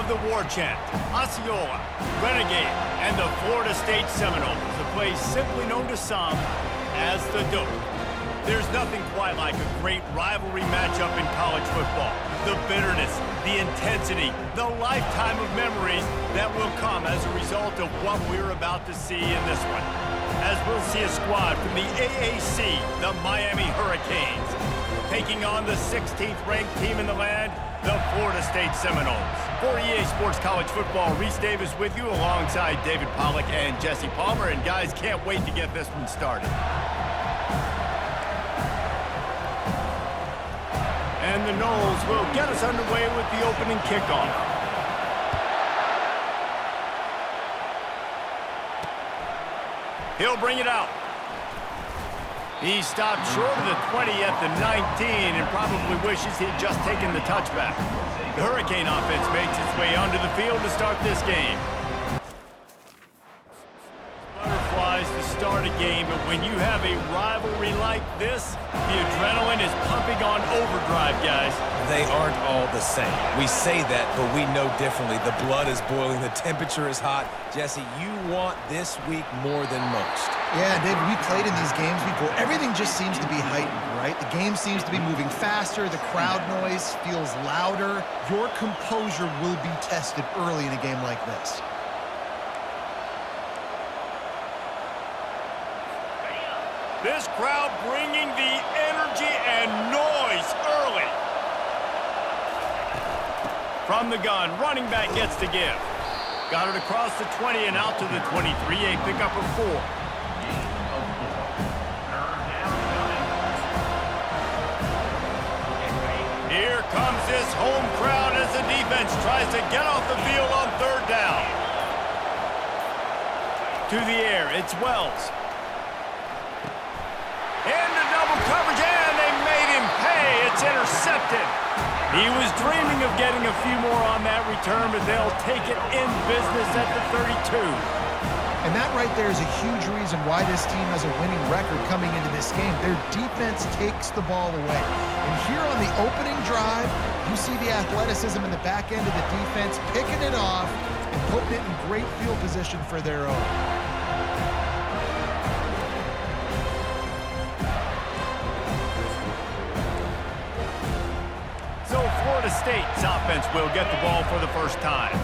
of the war chant, Osceola, Renegade, and the Florida State Seminoles, a place simply known to some as the Dope. There's nothing quite like a great rivalry matchup in college football. The bitterness, the intensity, the lifetime of memories that will come as a result of what we're about to see in this one. As we'll see a squad from the AAC, the Miami Hurricanes, taking on the 16th ranked team in the land, the Florida State Seminoles. For EA Sports College Football, Reese Davis with you alongside David Pollack and Jesse Palmer. And guys, can't wait to get this one started. And the Noles will get us underway with the opening kickoff. He'll bring it out. He stopped short of the 20 at the 19 and probably wishes he'd just taken the touchback. The Hurricane offense makes its way onto the field to start this game. Butterflies to start a game, but when you have a rivalry like this, the adrenaline is pumping on overdrive, guys. They aren't all the same. We say that, but we know differently. The blood is boiling, the temperature is hot. Jesse, you want this week more than most. Yeah, David, we played in these games before. Everything just seems to be heightened, right? The game seems to be moving faster. The crowd noise feels louder. Your composure will be tested early in a game like this. This crowd bringing the energy and noise early. From the gun, running back gets to give. Got it across the 20 and out to the 23, a pickup of 4. Here comes this home crowd as the defense tries to get off the field on third down. To the air, it's Wells. Into double coverage, and they made him pay. It's intercepted. He was dreaming of getting a few more on that return, but they'll take it in business at the 32. And that right there is a huge reason why this team has a winning record coming into this game. Their defense takes the ball away. And here on the opening drive, you see the athleticism in the back end of the defense, picking it off and putting it in great field position for their own. So Florida State's offense will get the ball for the first time.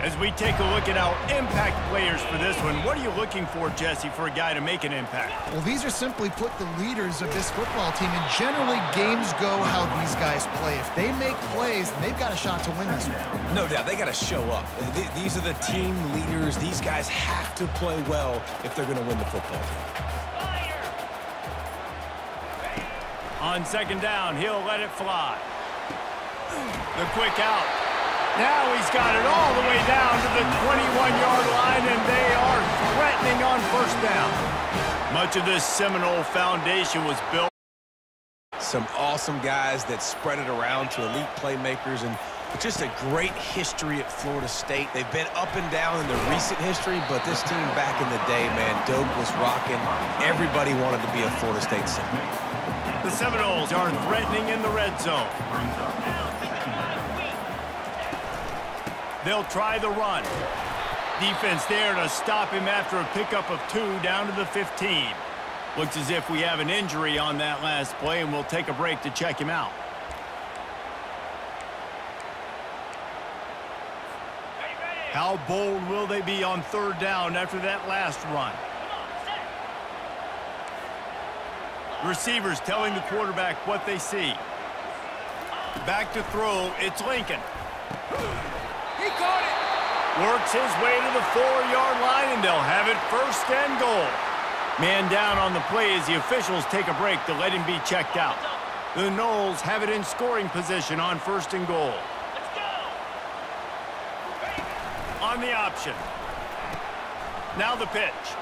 As we take a look at our impact players for this one, what are you looking for, Jesse, for a guy to make an impact? Well, these are simply put the leaders of this football team, and generally games go how these guys play. If they make plays, then they've got a shot to win this one. No doubt, they got to show up. These are the team leaders. These guys have to play well if they're going to win the football game. On second down, he'll let it fly. The quick out. Now he's got it all the way down to the 21-yard line, and they are threatening on first down. Much of this Seminole foundation was built. Some awesome guys that spread it around to elite playmakers, and just a great history at Florida State. They've been up and down in the recent history, but this team back in the day, man, Doak was rocking. Everybody wanted to be a Florida State Seminole. The Seminoles are threatening in the red zone. They'll try the run. Defense there to stop him after a pickup of 2 down to the 15. Looks as if we have an injury on that last play, and we'll take a break to check him out. How bold will they be on third down after that last run? Receivers telling the quarterback what they see. Back to throw, it's Lincoln. He caught it. Works his way to the 4-yard line, and they'll have it first and goal. Man down on the play as the officials take a break to let him be checked out. The Noles have it in scoring position on first and goal. Let's go. On the option. Now the pitch.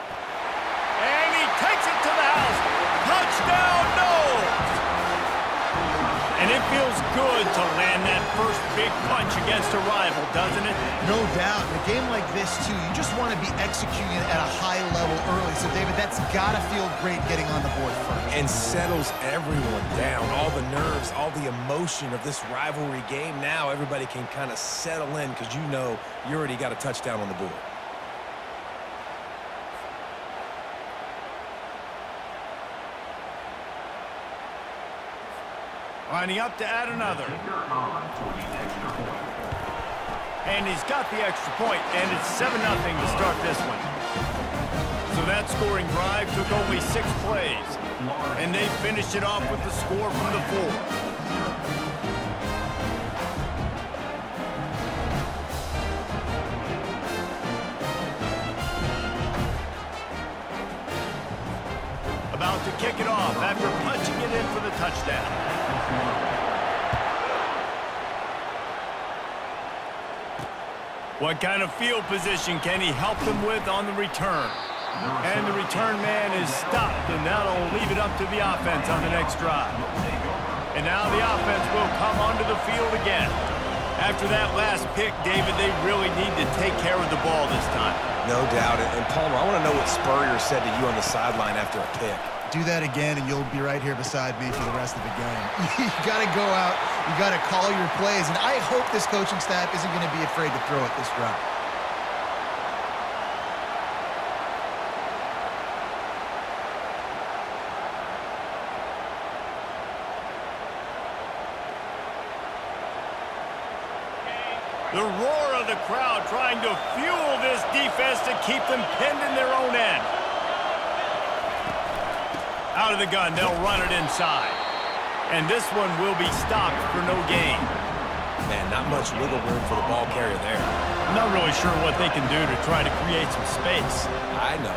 And he takes it to the house. Touchdown, Noles! And it feels good to land that first big punch against a rival, doesn't it? No doubt. In a game like this, too, you just want to be executing at a high level early. So, David, that's got to feel great getting on the board first. And settles everyone down. All the nerves, all the emotion of this rivalry game. Now everybody can kind of settle in because you know you already got a touchdown on the board. Lining up to add another. And he's got the extra point, and it's 7-0 to start this one. So that scoring drive took only 6 plays, and they finished it off with the score from the 4. About to kick it off after punching it in for the touchdown. What kind of field position can he help them with on the return? And the return man is stopped, and that'll leave it up to the offense on the next drive. And now the offense will come onto the field again. After that last pick, David, they really need to take care of the ball this time. No doubt. And Palmer, I want to know what Spurrier said to you on the sideline after a pick. Do that again, and you'll be right here beside me for the rest of the game. You got to go out. You got to call your plays, and I hope this coaching staff isn't going to be afraid to throw it this drive. The roar of the crowd trying to fuel this defense to keep them pinned in their own end. Out of the gun, they'll run it inside. And this one will be stopped for no gain. Man, not much wiggle room for the ball carrier there. I'm not really sure what they can do to try to create some space. I know.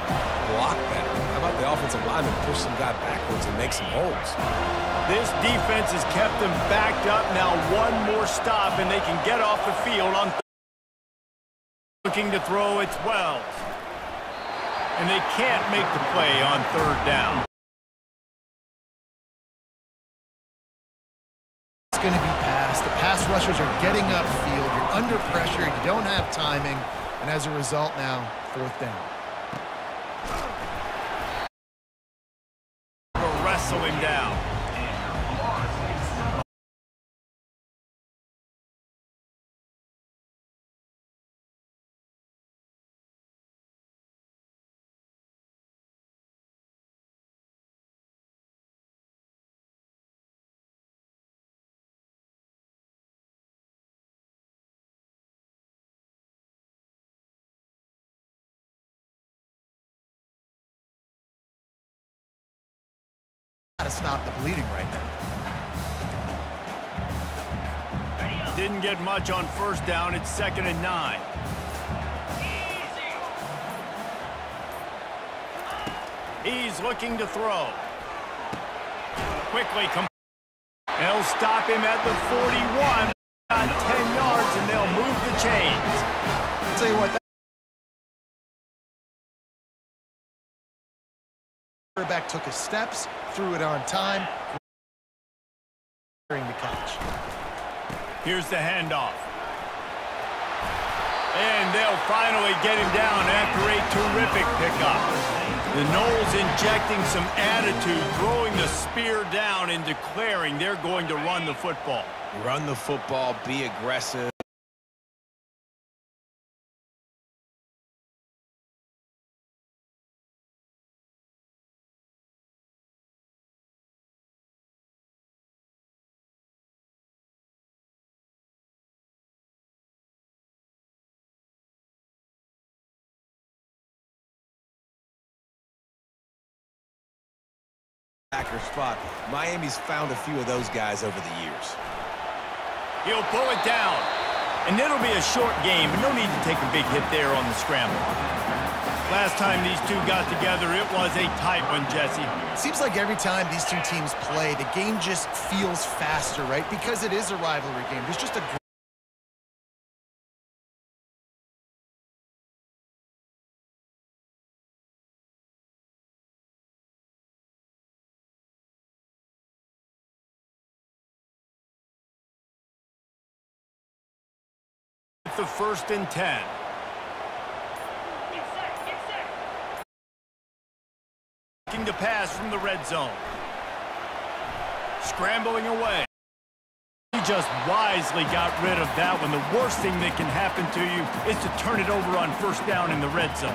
Block better. How about the offensive lineman push some guy backwards and make some holes? This defense has kept them backed up. Now one more stop, and they can get off the field on looking to throw at 12. And they can't make the play on 3rd down. It's going to be passed. The pass rushers are getting upfield. You're under pressure. You don't have timing. And as a result now, 4th down. We'll wrestle him down. To stop the bleeding right now. Didn't get much on 1st down. It's 2nd and 9. He's looking to throw. Quickly come. They'll stop him at the 41. Got 10 yards, and they'll move the chains. I'll tell you what. Quarterback took his steps, threw it on time, during the catch. Here's the handoff. And they'll finally get him down after a terrific pickup. The Noles injecting some attitude, throwing the spear down and declaring they're going to run the football. Run the football, be aggressive. Backer spot. Miami's found a few of those guys over the years. He'll pull it down. And it'll be a short game, but no need to take a big hit there on the scramble. Last time these two got together, it was a tight one, Jesse. Seems like every time these two teams play, the game just feels faster, right? Because it is a rivalry game. There's just a the 1st and 10. Looking to pass from the red zone. Scrambling away. He just wisely got rid of that one. The worst thing that can happen to you is to turn it over on 1st down in the red zone.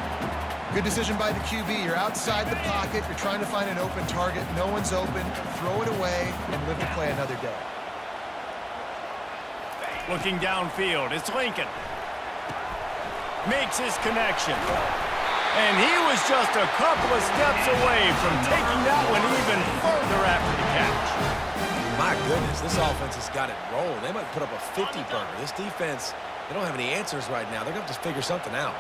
Good decision by the QB. You're outside the pocket. You're trying to find an open target. No one's open. Throw it away and live to play another day. Looking downfield, it's Lincoln. Makes his connection. And he was just a couple of steps away from taking that one even further after the catch. My goodness, this offense has got it rolled. They might put up a 50-burger. This defense, they don't have any answers right now. They're going to have to figure something out.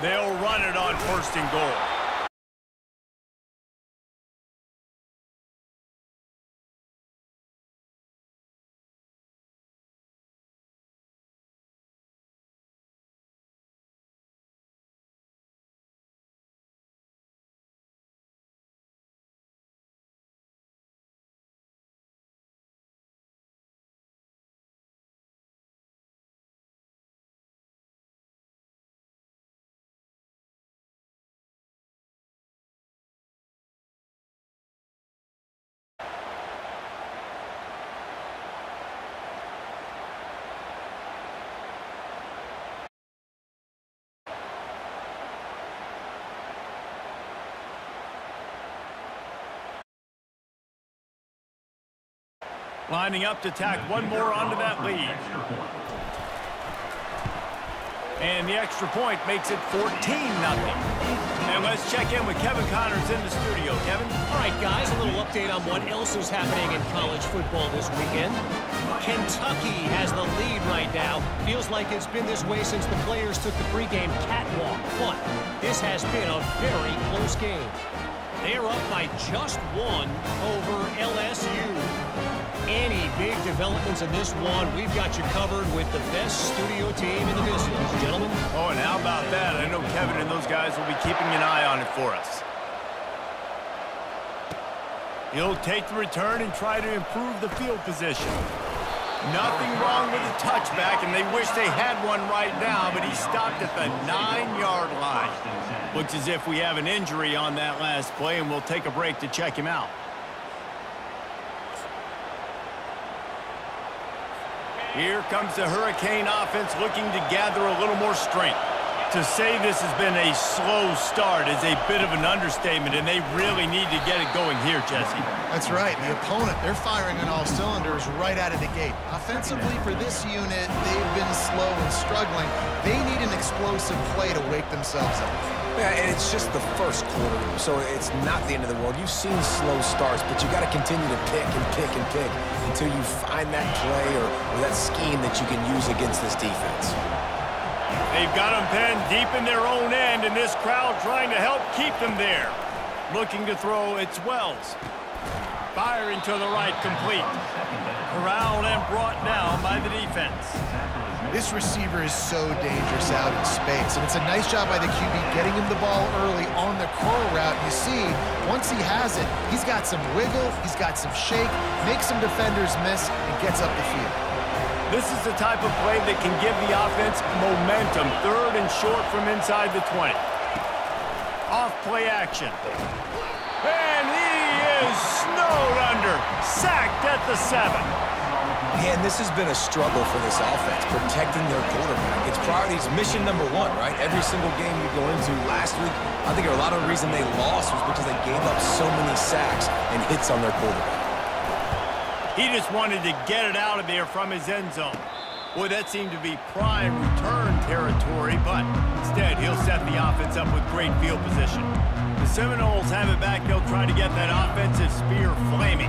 They'll run it on 1st and goal. Lining up to tack one more onto that lead. And the extra point makes it 14-0. And let's check in with Kevin Connors in the studio. Kevin? All right, guys, a little update on what else is happening in college football this weekend. Kentucky has the lead right now. Feels like it's been this way since the players took the pregame catwalk. But this has been a very close game. They're up by just one over LSU. Any big developments in this one, we've got you covered with the best studio team in the business, gentlemen. Oh, and how about that? I know Kevin and those guys will be keeping an eye on it for us. He'll take the return and try to improve the field position. Nothing wrong with the touchback, and they wish they had one right now, but he stopped at the 9-yard line. Looks as if we have an injury on that last play, and we'll take a break to check him out. Here comes the Hurricane offense looking to gather a little more strength. To say this has been a slow start is a bit of an understatement, and they really need to get it going here, Jesse. That's right. The opponent, they're firing on all cylinders right out of the gate. Offensively for this unit, they've been slow and struggling. They need an explosive play to wake themselves up. Yeah, and it's just the first quarter, so it's not the end of the world. You've seen slow starts, but you got to continue to pick and pick and pick until you find that play or that scheme that you can use against this defense. They've got them penned deep in their own end, and this crowd trying to help keep them there. Looking to throw, it's Wells. Firing to the right, complete. Corralled and brought down by the defense. This receiver is so dangerous out in space, and it's a nice job by the QB getting him the ball early on the curl route. You see, once he has it, he's got some wiggle, he's got some shake, makes some defenders miss, and gets up the field. This is the type of play that can give the offense momentum. 3rd and short from inside the 20. Off play action. And he is snowed under. Sacked at the 7. And this has been a struggle for this offense, protecting their quarterback. It's priorities, mission number 1, right? Every single game you go into last week, I think a lot of the reason they lost was because they gave up so many sacks and hits on their quarterback. He just wanted to get it out of there from his end zone. Boy, that seemed to be prime return territory, but instead he'll set the offense up with great field position. The Seminoles have it back. They'll try to get that offensive spear flaming.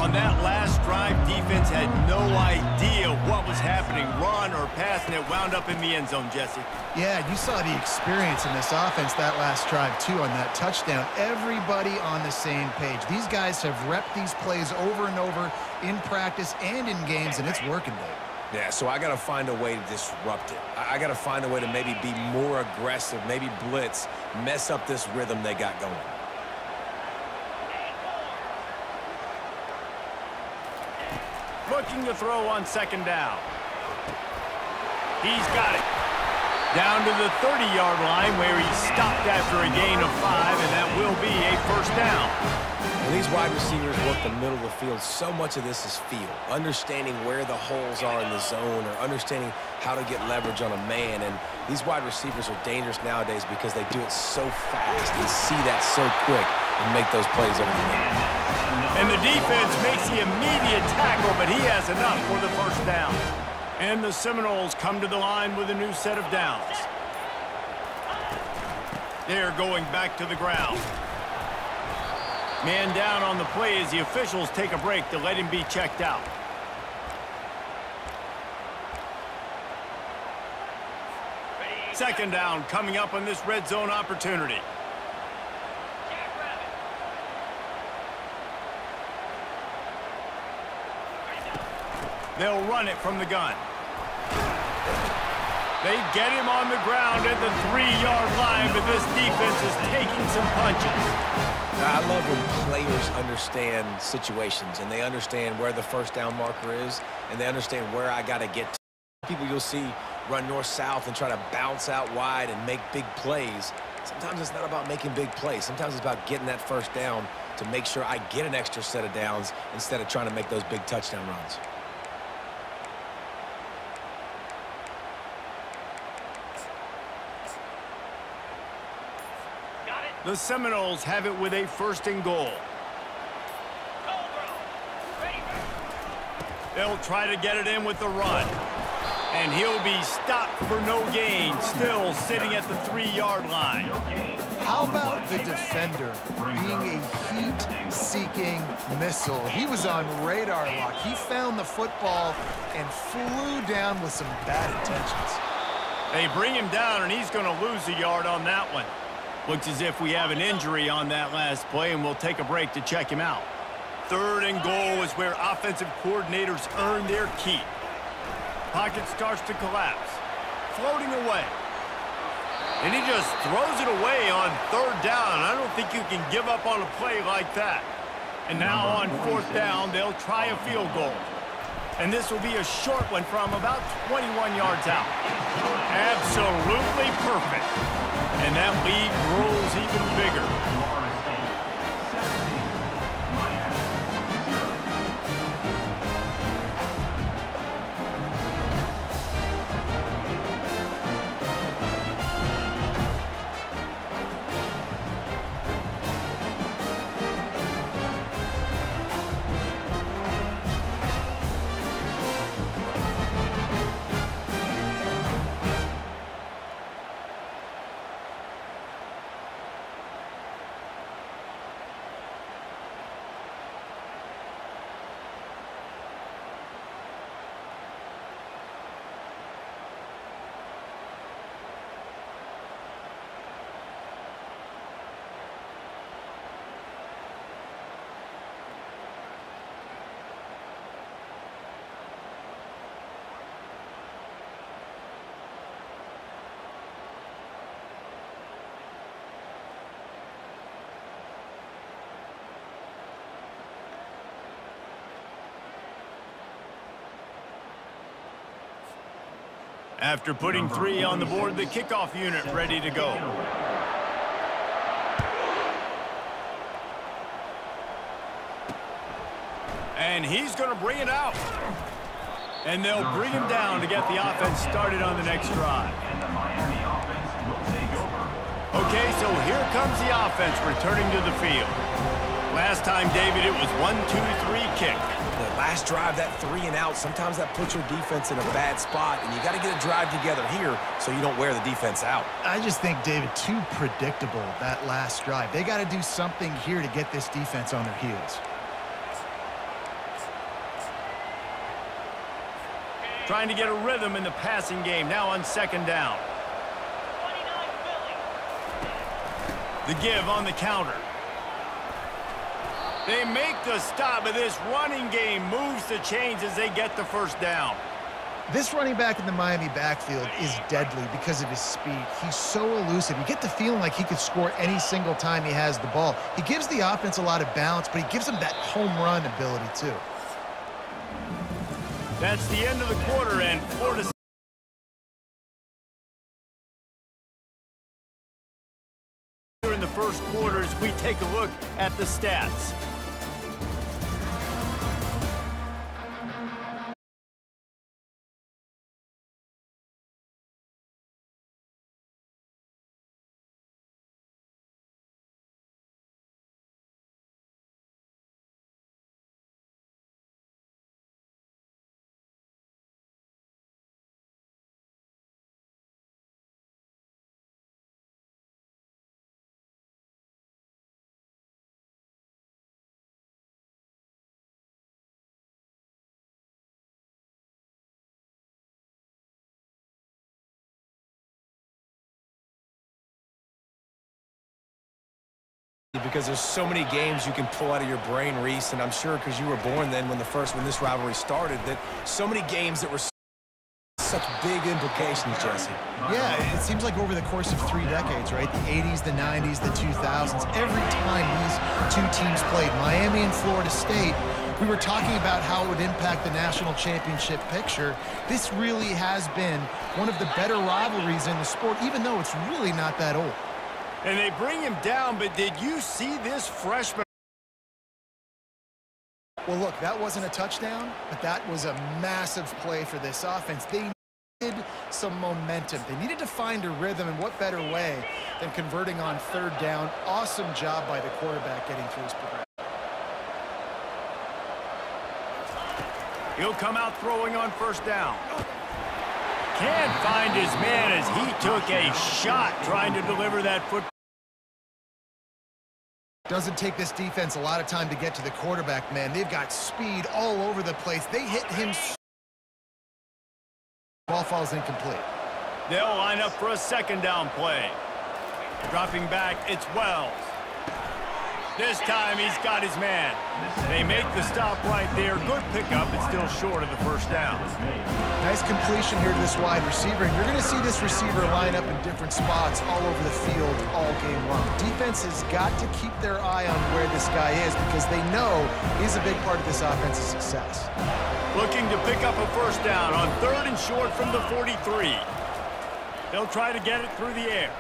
On that last drive, defense had no idea what was happening, run or pass, and it wound up in the end zone, Jesse. Yeah, you saw the experience in this offense that last drive, too, on that touchdown. Everybody on the same page. These guys have repped these plays over and over in practice and in games, and it's working, Dave. Yeah, so I got to find a way to disrupt it. I got to find a way to maybe be more aggressive, maybe blitz, mess up this rhythm they got going. looking to throw on second down. He's got it. Down to the 30-yard line where he stopped after a gain of 5, and that will be a first down. When these wide receivers work the middle of the field, so much of this is feel. Understanding where the holes are in the zone or understanding how to get leverage on a man. And these wide receivers are dangerous nowadays because they do it so fast and see that so quick and make those plays over the middle. And the defense makes the immediate tackle, but he has enough for the first down. And the Seminoles come to the line with a new set of downs. They're going back to the ground. Man down on the play as the officials take a break to let him be checked out. Second down coming up on this red zone opportunity. They'll run it from the gun. They get him on the ground at the 3-yard line, but this defense is taking some punches. I love when players understand situations and they understand where the first down marker is and they understand where I got to get to. People you'll see run north-south and try to bounce out wide and make big plays. Sometimes it's not about making big plays. Sometimes it's about getting that first down to make sure I get an extra set of downs instead of trying to make those big touchdown runs. The Seminoles have it with a first and goal. They'll try to get it in with the run. And he'll be stopped for no gain, still sitting at the 3-yard line. How about the defender being a heat-seeking missile? He was on radar lock. He found the football and flew down with some bad intentions. They bring him down, and he's going to lose a yard on that one. Looks as if we have an injury on that last play, and we'll take a break to check him out. Third and goal is where offensive coordinators earn their keep. Pocket starts to collapse. Floating away. And he just throws it away on third down. I don't think you can give up on a play like that. And now on fourth down, they'll try a field goal. And this will be a short one from about 21 yards out. Absolutely perfect. And that lead grows even bigger. After putting 3 on the board, the kickoff unit ready to go. And he's going to bring it out. And they'll bring him down to get the offense started on the next drive. Okay, so here comes the offense returning to the field. Last time, David, it was 1-2-3 kick. The last drive, that 3 and out, sometimes that puts your defense in a bad spot, and you got to get a drive together here so you don't wear the defense out. I just think, David, too predictable, that last drive. They got to do something here to get this defense on their heels. Trying to get a rhythm in the passing game, now on second down. The give on the counter. They make the stop, but this running game moves the chains as they get the first down. This running back in the Miami backfield is deadly because of his speed. He's so elusive. You get the feeling like he could score any single time he has the ball. He gives the offense a lot of balance, but he gives them that home run ability too. That's the end of the quarter, and Florida in the first quarter as we take a look at the stats. Because there's so many games you can pull out of your brain, Reese, and I'm sure because you were born then when this rivalry started, that so many games that were such big implications, Jesse. Yeah, it seems like over the course of 3 decades, right? The 80s, the 90s, the 2000s, every time these two teams played, Miami and Florida State, we were talking about how it would impact the national championship picture. This really has been one of the better rivalries in the sport, even though it's really not that old. And they bring him down, but did you see this freshman? Well, look, that wasn't a touchdown, but that was a massive play for this offense. They needed some momentum. They needed to find a rhythm, and what better way than converting on 3rd down. Awesome job by the quarterback getting through his progression. He'll come out throwing on 1st down. Can't find his man as he took a shot trying to deliver that football. Doesn't take this defense a lot of time to get to the quarterback, man. They've got speed all over the place. They hit him. Ball falls incomplete. They'll line up for a 2nd down play. Dropping back, it's Wells. This time he's got his man. They make the stop right there. Good pickup. It's still short of the 1st down. Nice completion here to this wide receiver. And you're going to see this receiver line up in different spots all over the field all game long. Defense has got to keep their eye on where this guy is because they know he's a big part of this offense's success. Looking to pick up a 1st down on 3rd and short from the 43. They'll try to get it through the air.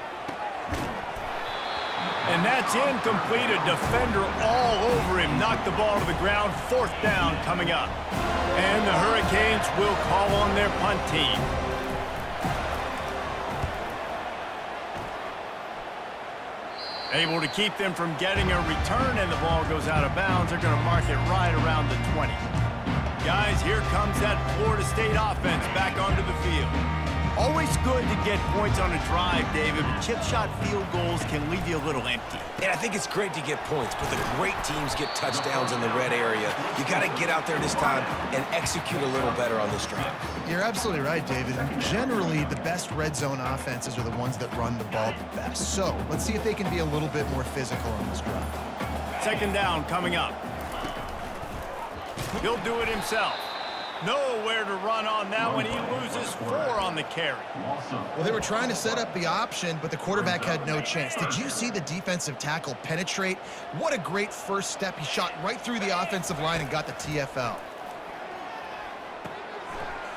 And that's incomplete. A defender all over him. Knocked the ball to the ground. 4th down coming up. And the Hurricanes will call on their punt team. Able to keep them from getting a return, and the ball goes out of bounds. They're going to mark it right around the 20. Guys, here comes that Florida State offense back onto the field. Always good to get points on a drive, David, but chip shot field goals can leave you a little empty. And I think it's great to get points, but the great teams get touchdowns in the red area. You got to get out there this time and execute a little better on this drive. You're absolutely right, David. Generally, the best red zone offenses are the ones that run the ball the best. So let's see if they can be a little bit more physical on this drive. 2nd down coming up. He'll do it himself. Nowhere to run on that one. He loses 4 on the carry. Well, they were trying to set up the option, but the quarterback had no chance. Did you see the defensive tackle penetrate? What a great first step. He shot right through the offensive line and got the TFL.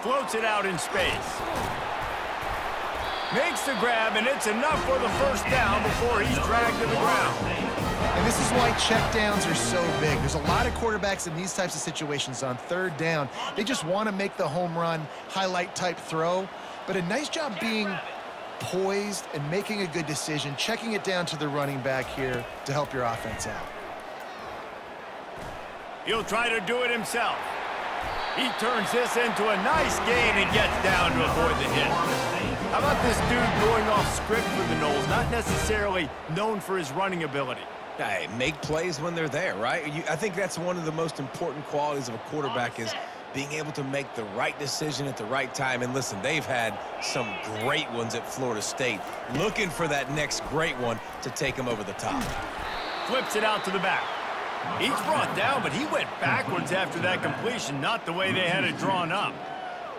Floats it out in space. Makes the grab, and it's enough for the 1st down before he's dragged to the ground. And this is why checkdowns are so big. There's a lot of quarterbacks in these types of situations on 3rd down. They just want to make the home run, highlight type throw. But a nice job being poised and making a good decision, checking it down to the running back here to help your offense out. He'll try to do it himself. He turns this into a nice gain and gets down to avoid the hit. How about this dude going off script for the Noles? Not necessarily known for his running ability. Hey, make plays when they're there, right? I think that's one of the most important qualities of a quarterback is being able to make the right decision at the right time. And listen, they've had some great ones at Florida State. Looking for that next great one to take them over the top. Flips it out to the back. He's brought down, but he went backwards after that completion, not the way they had it drawn up.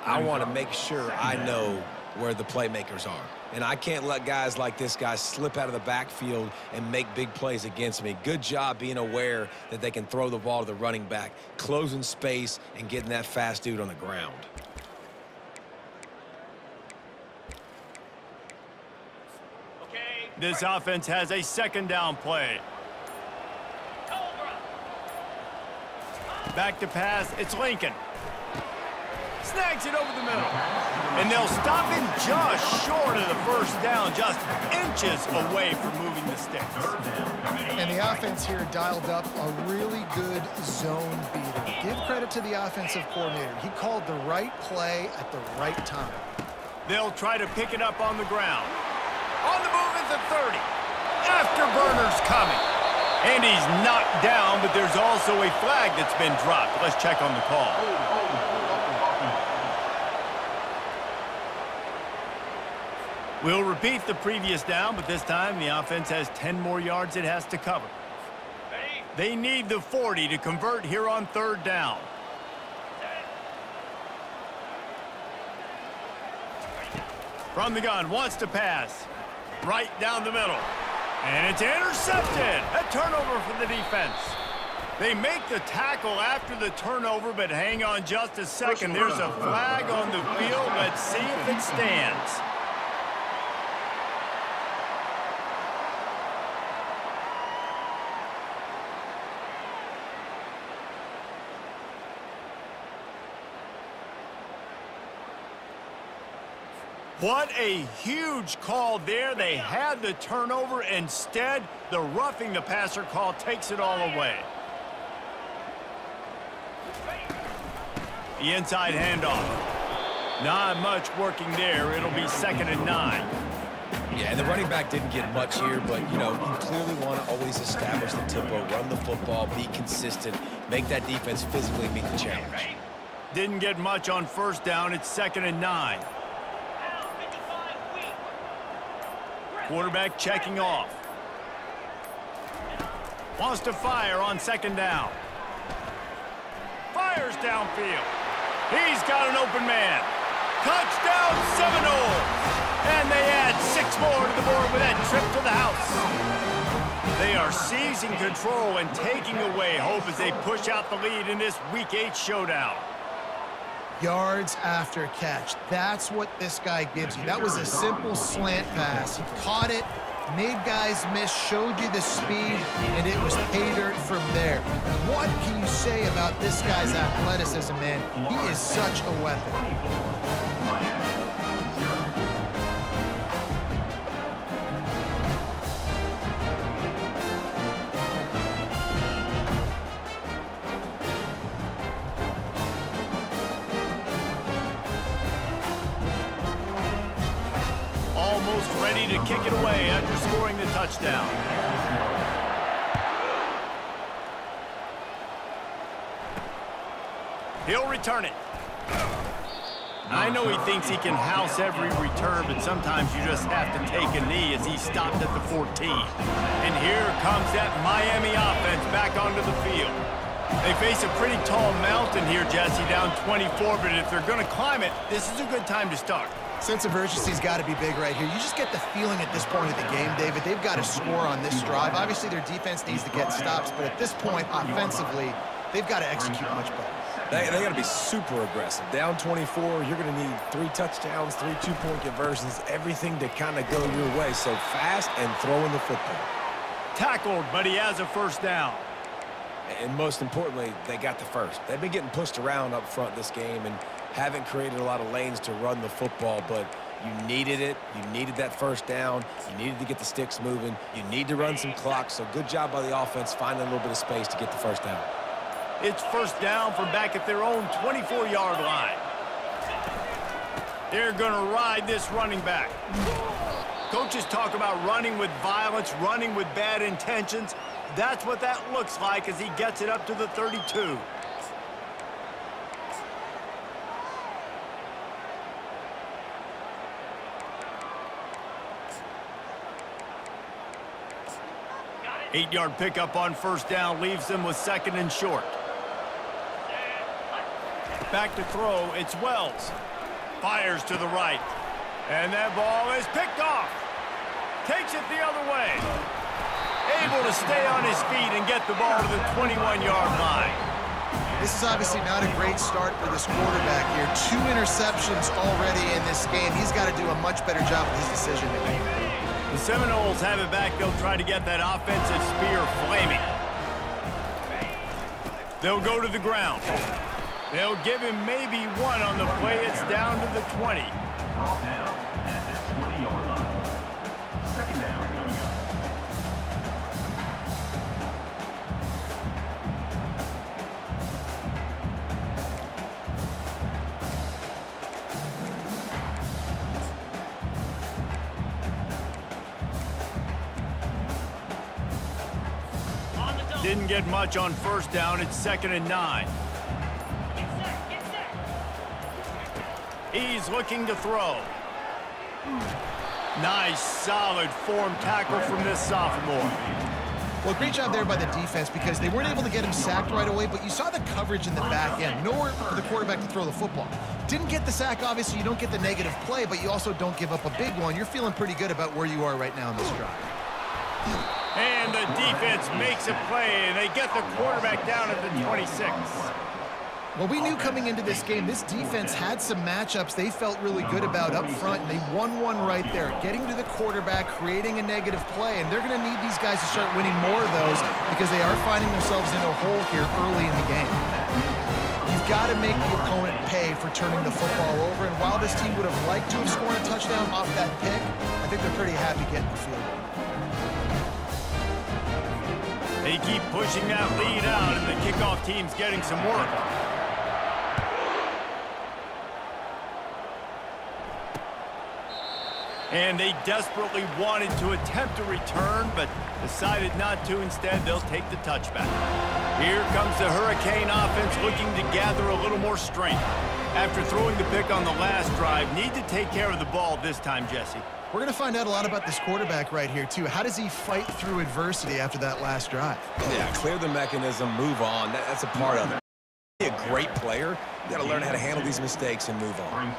I want to make sure I know where the playmakers are. And I can't let guys like this guy slip out of the backfield and make big plays against me. Good job being aware that they can throw the ball to the running back, closing space, and getting that fast dude on the ground. This offense has a second down play. Back to pass, it's Lincoln. Snags it over the middle. And they'll stop him just short of the first down, just inches away from moving the sticks. And the offense here dialed up a really good zone beater. Give credit to the offensive coordinator. He called the right play at the right time. They'll try to pick it up on the ground. On the move at the 30. Afterburner's coming. And he's knocked down, but there's also a flag that's been dropped. Let's check on the call. We'll repeat the previous down, but this time the offense has 10 more yards it has to cover. They need the 40 to convert here on third down. From the gun, wants to pass. Right down the middle. And it's intercepted. A turnover for the defense. They make the tackle after the turnover, but hang on just a second. There's a flag on the field. Let's see if it stands. What a huge call there. They had the turnover. Instead, the roughing the passer call takes it all away. The inside handoff. Not much working there. It'll be 2nd and 9. Yeah, and the running back didn't get much here, but, you know, you clearly want to always establish the tempo, run the football, be consistent, make that defense physically meet the challenge. Didn't get much on first down. It's 2nd and 9. Quarterback checking off. Wants to fire on 2nd down. Fires downfield. He's got an open man. Touchdown Seminoles. And they add 6 more to the board with that trip to the house. They are seizing control and taking away hope as they push out the lead in this Week 8 showdown. Yards after catch. That's what this guy gives you. That was a simple slant pass. He caught it, made guys miss, showed you the speed, and it was pay dirt from there. What can you say about this guy's athleticism, man? He is such a weapon. Ready to kick it away after scoring the touchdown. He'll return it. I know he thinks he can house every return, but sometimes you just have to take a knee as he stopped at the 14. And here comes that Miami offense back onto the field. They face a pretty tall mountain here, Jesse, down 24, but if they're going to climb it, this is a good time to start. Sense of urgency's got to be big right here. You just get the feeling at this point of the game, David, they've got to score on this drive. Obviously, their defense needs to get stops, but at this point, offensively, they've got to execute much better. They got to be super aggressive. Down 24, you're going to need 3 touchdowns, 3 two-point conversions, everything to kind of go your way. So fast and throwing the football. Tackled, but he has a first down. And most importantly, they got the first. They've been getting pushed around up front this game and haven't created a lot of lanes to run the football, but you needed it. You needed that first down. You needed to get the sticks moving. You need to run some clock, so good job by the offense finding a little bit of space to get the first down. It's first down from back at their own 24-yard line. They're going to ride this running back. Coaches talk about running with violence, running with bad intentions. That's what that looks like as he gets it up to the 32. Eight-yard pickup on first down leaves them with 2nd and short. Back to throw, it's Wells. Fires to the right. And that ball is picked off. Takes it the other way. Able to stay on his feet and get the ball to the 21-yard line. This is obviously not a great start for this quarterback here. 2 interceptions already in this game. He's got to do a much better job with his decision making. The Seminoles have it back. They'll try to get that offensive spear flaming. They'll go to the ground. They'll give him maybe 1 on the play. It's down to the 20. Didn't get much on first down. It's 2nd and 9. He's looking to throw. Nice, solid form tackle from this sophomore. Well, great job there by the defense because they weren't able to get him sacked right away, but you saw the coverage in the back end. Nowhere for the quarterback to throw the football. Didn't get the sack, obviously. You don't get the negative play, but you also don't give up a big one. You're feeling pretty good about where you are right now in this drive. And the defense makes a play, and they get the quarterback down at the 26. Well, we knew coming into this game, this defense had some matchups they felt really good about up front, and they won one right there, getting to the quarterback, creating a negative play, and they're going to need these guys to start winning more of those because they are finding themselves in a hole here early in the game. You've got to make the opponent pay for turning the football over, and while this team would have liked to have scored a touchdown off that pick, I think they're pretty happy getting the field goal. They keep pushing that lead out, and the kickoff team's getting some work. And they desperately wanted to attempt a return, but decided not to. Instead, they'll take the touchback. Here comes the Hurricane offense looking to gather a little more strength. After throwing the pick on the last drive, need to take care of the ball this time, Jesse. We're going to find out a lot about this quarterback right here, too. How does he fight through adversity after that last drive? Yeah, clear the mechanism, move on. That's a part of it. Be a great player. You got to learn how to handle these mistakes and move on.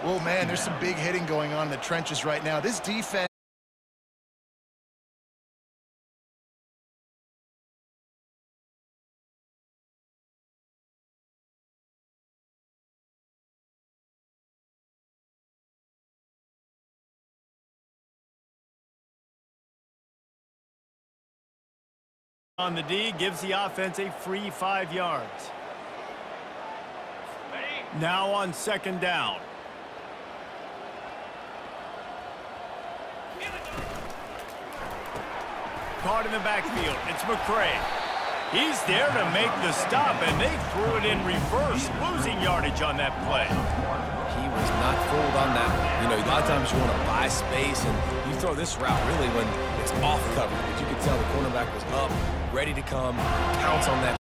Well, man, there's some big hitting going on in the trenches right now. This defense. On the D, gives the offense a free 5 yards. Now on 2nd down. Caught in the backfield. It's McCray. He's there to make the stop, and they threw it in reverse, losing yardage on that play. He was not fooled on that one. You know, a lot of times you want to buy space, and you throw this route really when it's off cover. But you could tell the cornerback was up, ready to come, pounce on that.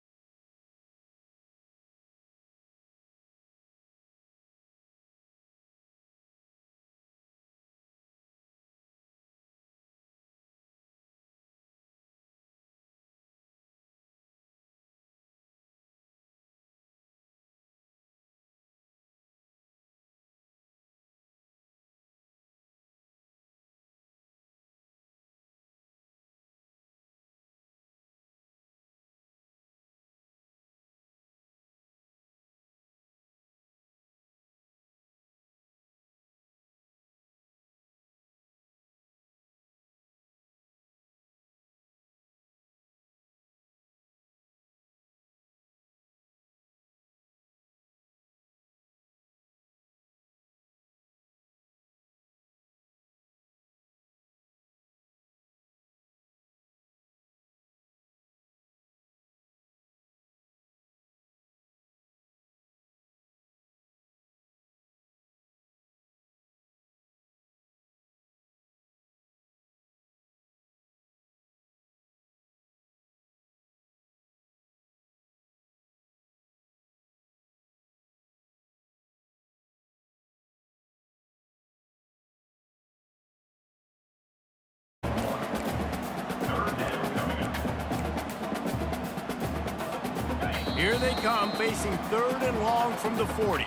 Here they come, facing 3rd and long from the 40.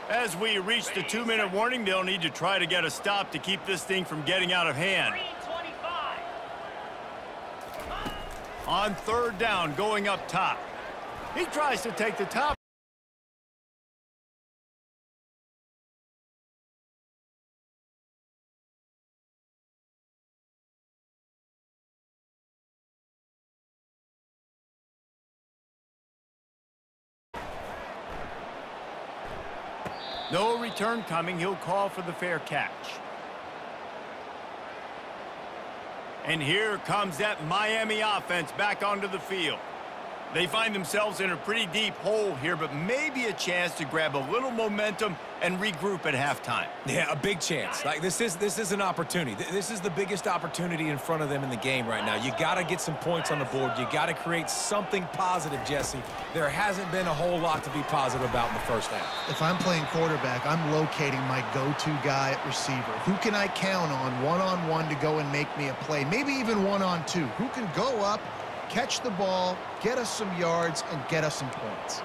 As we reach the 2-minute warning, they'll need to try to get a stop to keep this thing from getting out of hand. On 3rd down, going up top. He tries to take the top. No return coming. He'll call for the fair catch. And here comes that Miami offense back onto the field. They find themselves in a pretty deep hole here, but maybe a chance to grab a little momentum and regroup at halftime. Yeah, a big chance. Like this is an opportunity. This is the biggest opportunity in front of them in the game right now. You got to get some points on the board. You got to create something positive, Jesse. There hasn't been a whole lot to be positive about in the first half. If I'm playing quarterback, I'm locating my go-to guy at receiver. Who can I count on one-on-one to go and make me a play? Maybe even one-on-two. Who can go up, catch the ball, get us some yards, and get us some points.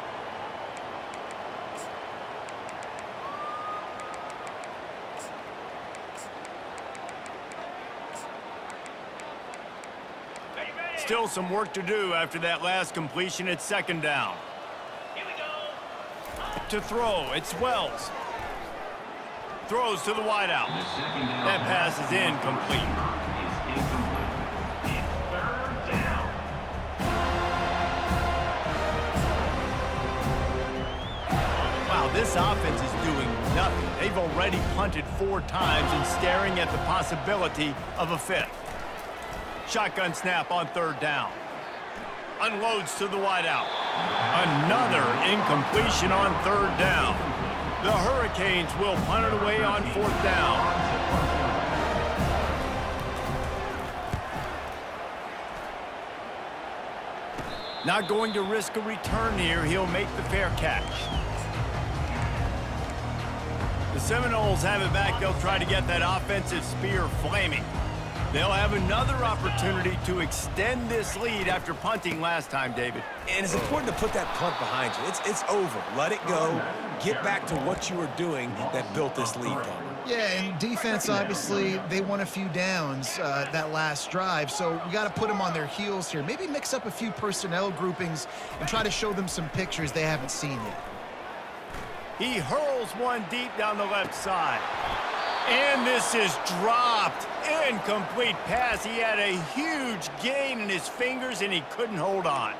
Still some work to do after that last completion at 2nd down. Here we go. To throw, it's Wells. Throws to the wideout. That pass is incomplete. This offense is doing nothing. They've already punted 4 times and staring at the possibility of a 5th. Shotgun snap on 3rd down. Unloads to the wideout. Another incompletion on 3rd down. The Hurricanes will punt it away on 4th down. Not going to risk a return here. He'll make the fair catch. The Seminoles have it back. They'll try to get that offensive spear flaming. They'll have another opportunity to extend this lead after punting last time, David. And it's important to put that punt behind you. It's over. Let it go. Get back to what you were doing that built this lead, Palmer. Yeah, and defense, obviously, they won a few downs that last drive, so we got to put them on their heels here. Maybe mix up a few personnel groupings and try to show them some pictures they haven't seen yet. He hurls one deep down the left side. And this is dropped. Incomplete pass. He had a huge gain in his fingers, and he couldn't hold on.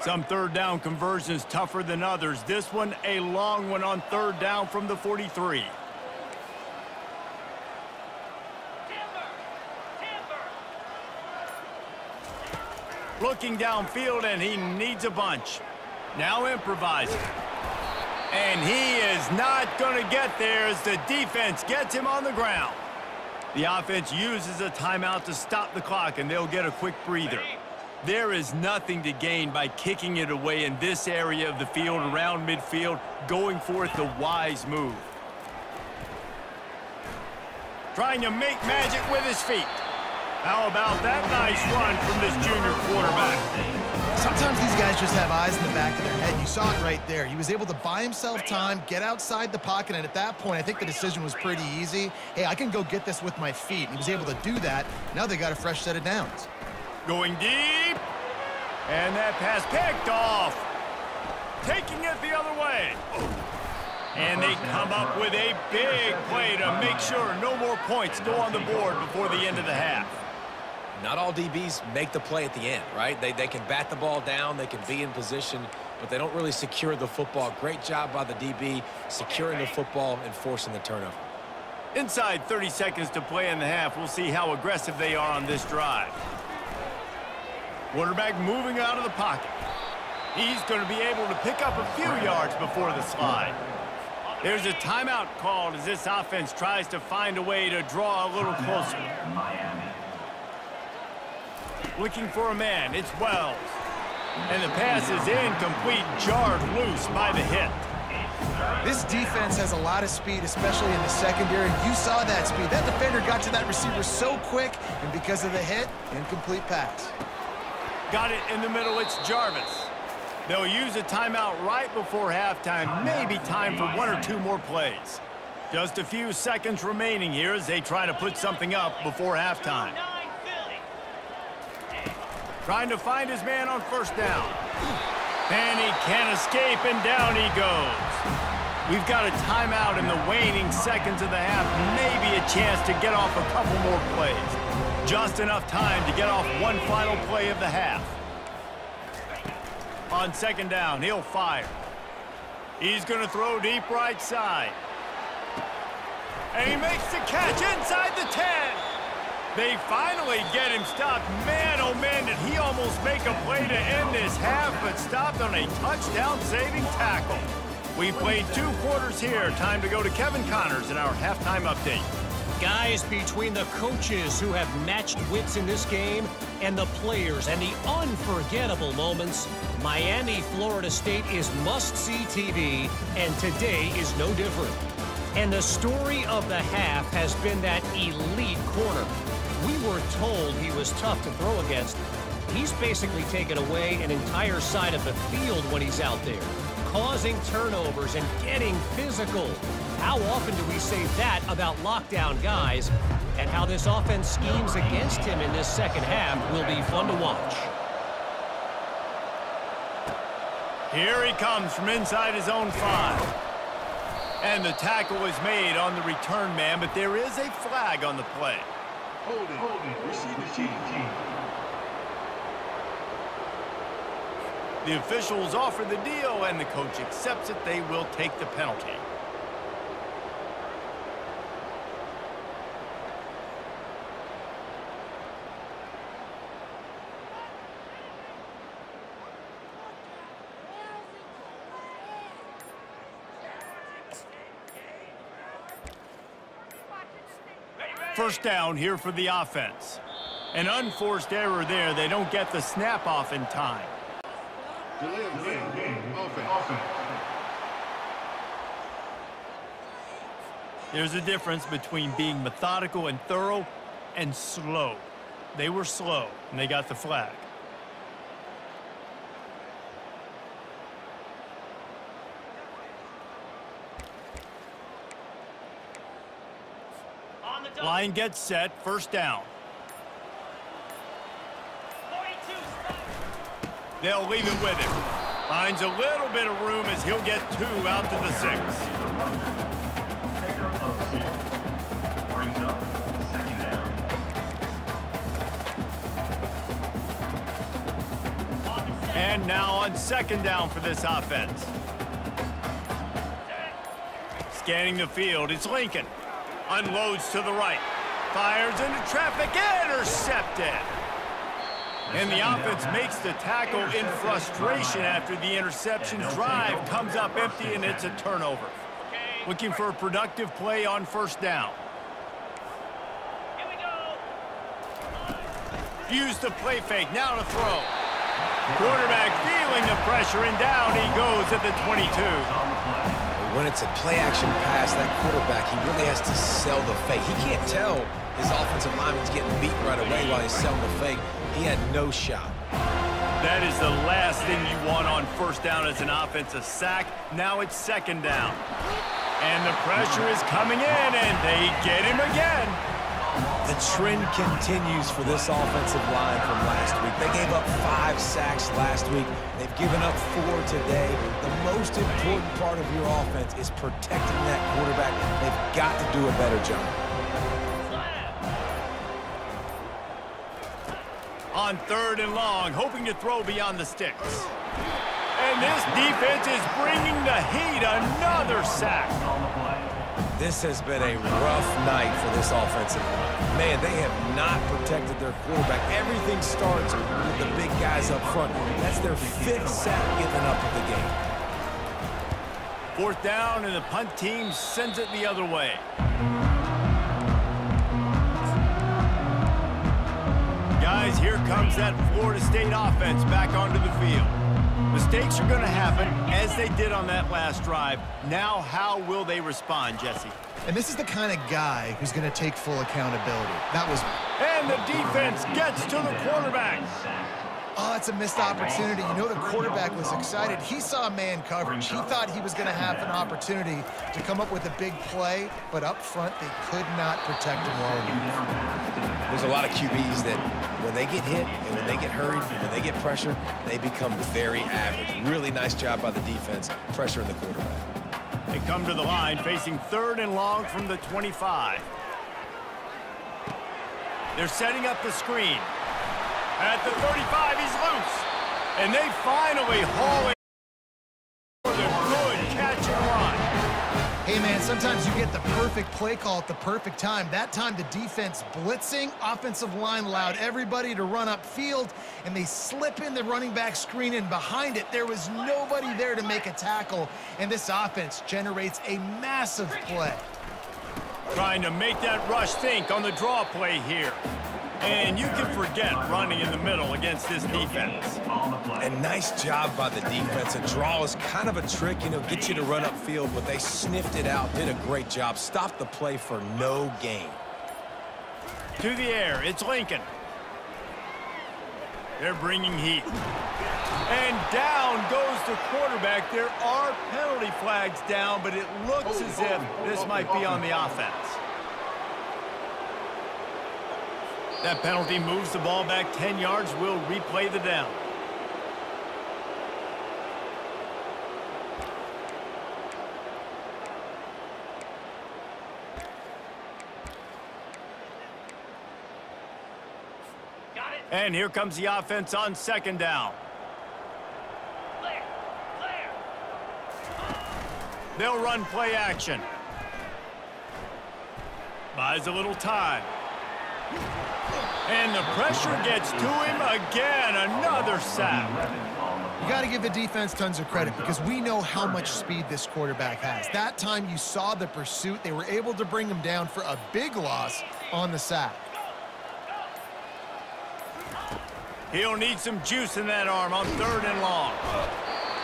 Some 3rd down conversions tougher than others. This one, a long one on 3rd down from the 43. Looking downfield, and he needs a bunch. Now improvising. And he is not going to get there as the defense gets him on the ground. The offense uses a timeout to stop the clock, and they'll get a quick breather. There is nothing to gain by kicking it away in this area of the field around midfield, going for it the wise move. Trying to make magic with his feet. How about that nice run from this junior quarterback? Sometimes these guys just have eyes in the back of their head. You saw it right there. He was able to buy himself time, get outside the pocket, and at that point, I think the decision was pretty easy. Hey, I can go get this with my feet. And he was able to do that. Now they got a fresh set of downs. Going deep. And that pass picked off. Taking it the other way. And they come up with a big play to make sure no more points go on the board before the end of the half. Not all DBs make the play at the end, right? They can bat the ball down, they can be in position, but they don't really secure the football. Great job by the DB securing the football and forcing the turnover. Inside 30 seconds to play in the half. We'll see how aggressive they are on this drive. Quarterback moving out of the pocket. He's going to be able to pick up a few yards before the slide. There's a timeout called as this offense tries to find a way to draw a little closer. Looking for a man, it's Wells. And the pass is incomplete, jarred loose by the hit. This defense has a lot of speed, especially in the secondary. You saw that speed. That defender got to that receiver so quick, and because of the hit, incomplete pass. Got it in the middle, it's Jarvis. They'll use a timeout right before halftime, maybe time for 1 or 2 more plays. Just a few seconds remaining here as they try to put something up before halftime. Trying to find his man on first down. And he can't escape, and down he goes. We've got a timeout in the waning seconds of the half, maybe a chance to get off a couple more plays. Just enough time to get off one final play of the half. On second down, he'll fire. He's going to throw deep right side. And he makes the catch inside the 10. They finally get him stopped. Man, oh man, did he almost make a play to end this half, but stopped on a touchdown-saving tackle. We played 2 quarters here. Time to go to Kevin Connors in our halftime update. Guys, between the coaches who have matched wits in this game and the players and the unforgettable moments, Miami, Florida State is must-see TV, and today is no different. And the story of the half has been that elite corner. We were told he was tough to throw against. He's basically taken away an entire side of the field when he's out there, causing turnovers and getting physical. How often do we say that about lockdown guys? And how this offense schemes against him in this second half will be fun to watch. Here he comes from inside his own 5. And the tackle is made on the return man, but there is a flag on the play. Hold it. Receive the team. The officials offer the deal, and the coach accepts it. They will take the penalty. First down here for the offense. An unforced error there. They don't get the snap off in time. There's a difference between being methodical and thorough and slow. They were slow, and they got the flag. Line gets set, first down. They'll leave it with him. Finds a little bit of room as he'll get 2 out to the 6. Brings up second down. And now on second down for this offense. Scanning the field, it's Lincoln. Unloads to the right. Fires into traffic, intercepted. And the offense makes the tackle in frustration after the interception. Drive comes up empty, and it's a turnover. Looking for a productive play on first down. Use the play fake, now to throw. Quarterback feeling the pressure, and down he goes at the 22. When it's a play-action pass, that quarterback, he really has to sell the fake. He can't tell his offensive lineman's getting beat right away while he's selling the fake. He had no shot. That is the last thing you want on first down as an offensive sack. Now it's second down. And the pressure is coming in, and they get him again. The trend continues for this offensive line from last week. They gave up 5 sacks last week. They've given up 4 today. The most important part of your offense is protecting that quarterback. They've got to do a better job. On third and long, hoping to throw beyond the sticks. And this defense is bringing the heat. Another sack. This has been a rough night for this offensive line. Man, they have not protected their quarterback. Everything starts with the big guys up front. That's their 5th sack given up of the game. Fourth down, and the punt team sends it the other way. Guys, here comes that Florida State offense back onto the field. Mistakes are going to happen, as they did on that last drive. Now, how will they respond, Jesse? And this is the kind of guy who's going to take full accountability. That was... And the defense gets to the quarterback. Oh, it's a missed opportunity. You know the quarterback was excited. He saw man coverage. He thought he was going to have an opportunity to come up with a big play, but up front they could not protect him well enough. There's a lot of QBs that when they get hit and when they get hurried and when they get pressure, they become very average. Really nice job by the defense, pressuring the quarterback. They come to the line facing 3rd and long from the 25. They're setting up the screen. At the 35, he's loose. And they finally haul it for the good catch and run. Hey, man, sometimes you get the perfect play call at the perfect time. That time the defense blitzing, offensive line allowed everybody to run upfield, and they slip in the running back screen, and behind it there was nobody there to make a tackle, and this offense generates a massive play. Trying to make that rush think on the draw play here. And you can forget running in the middle against this defense. And nice job by the defense. A draw is kind of a trick, get you to run upfield, but they sniffed it out, did a great job, stopped the play for no gain. To the air, it's Lincoln. They're bringing heat. And down goes the quarterback. There are penalty flags down, but it looks as if this might be on the offense. That penalty moves the ball back 10 yards. We'll replay the down. Got it. And here comes the offense on 2nd down. Clear. They'll run play action. Buys a little time. And the pressure gets to him again. Another sack. You got to give the defense tons of credit because we know how much speed this quarterback has. That time you saw the pursuit. They were able to bring him down for a big loss on the sack. He'll need some juice in that arm on 3rd and long.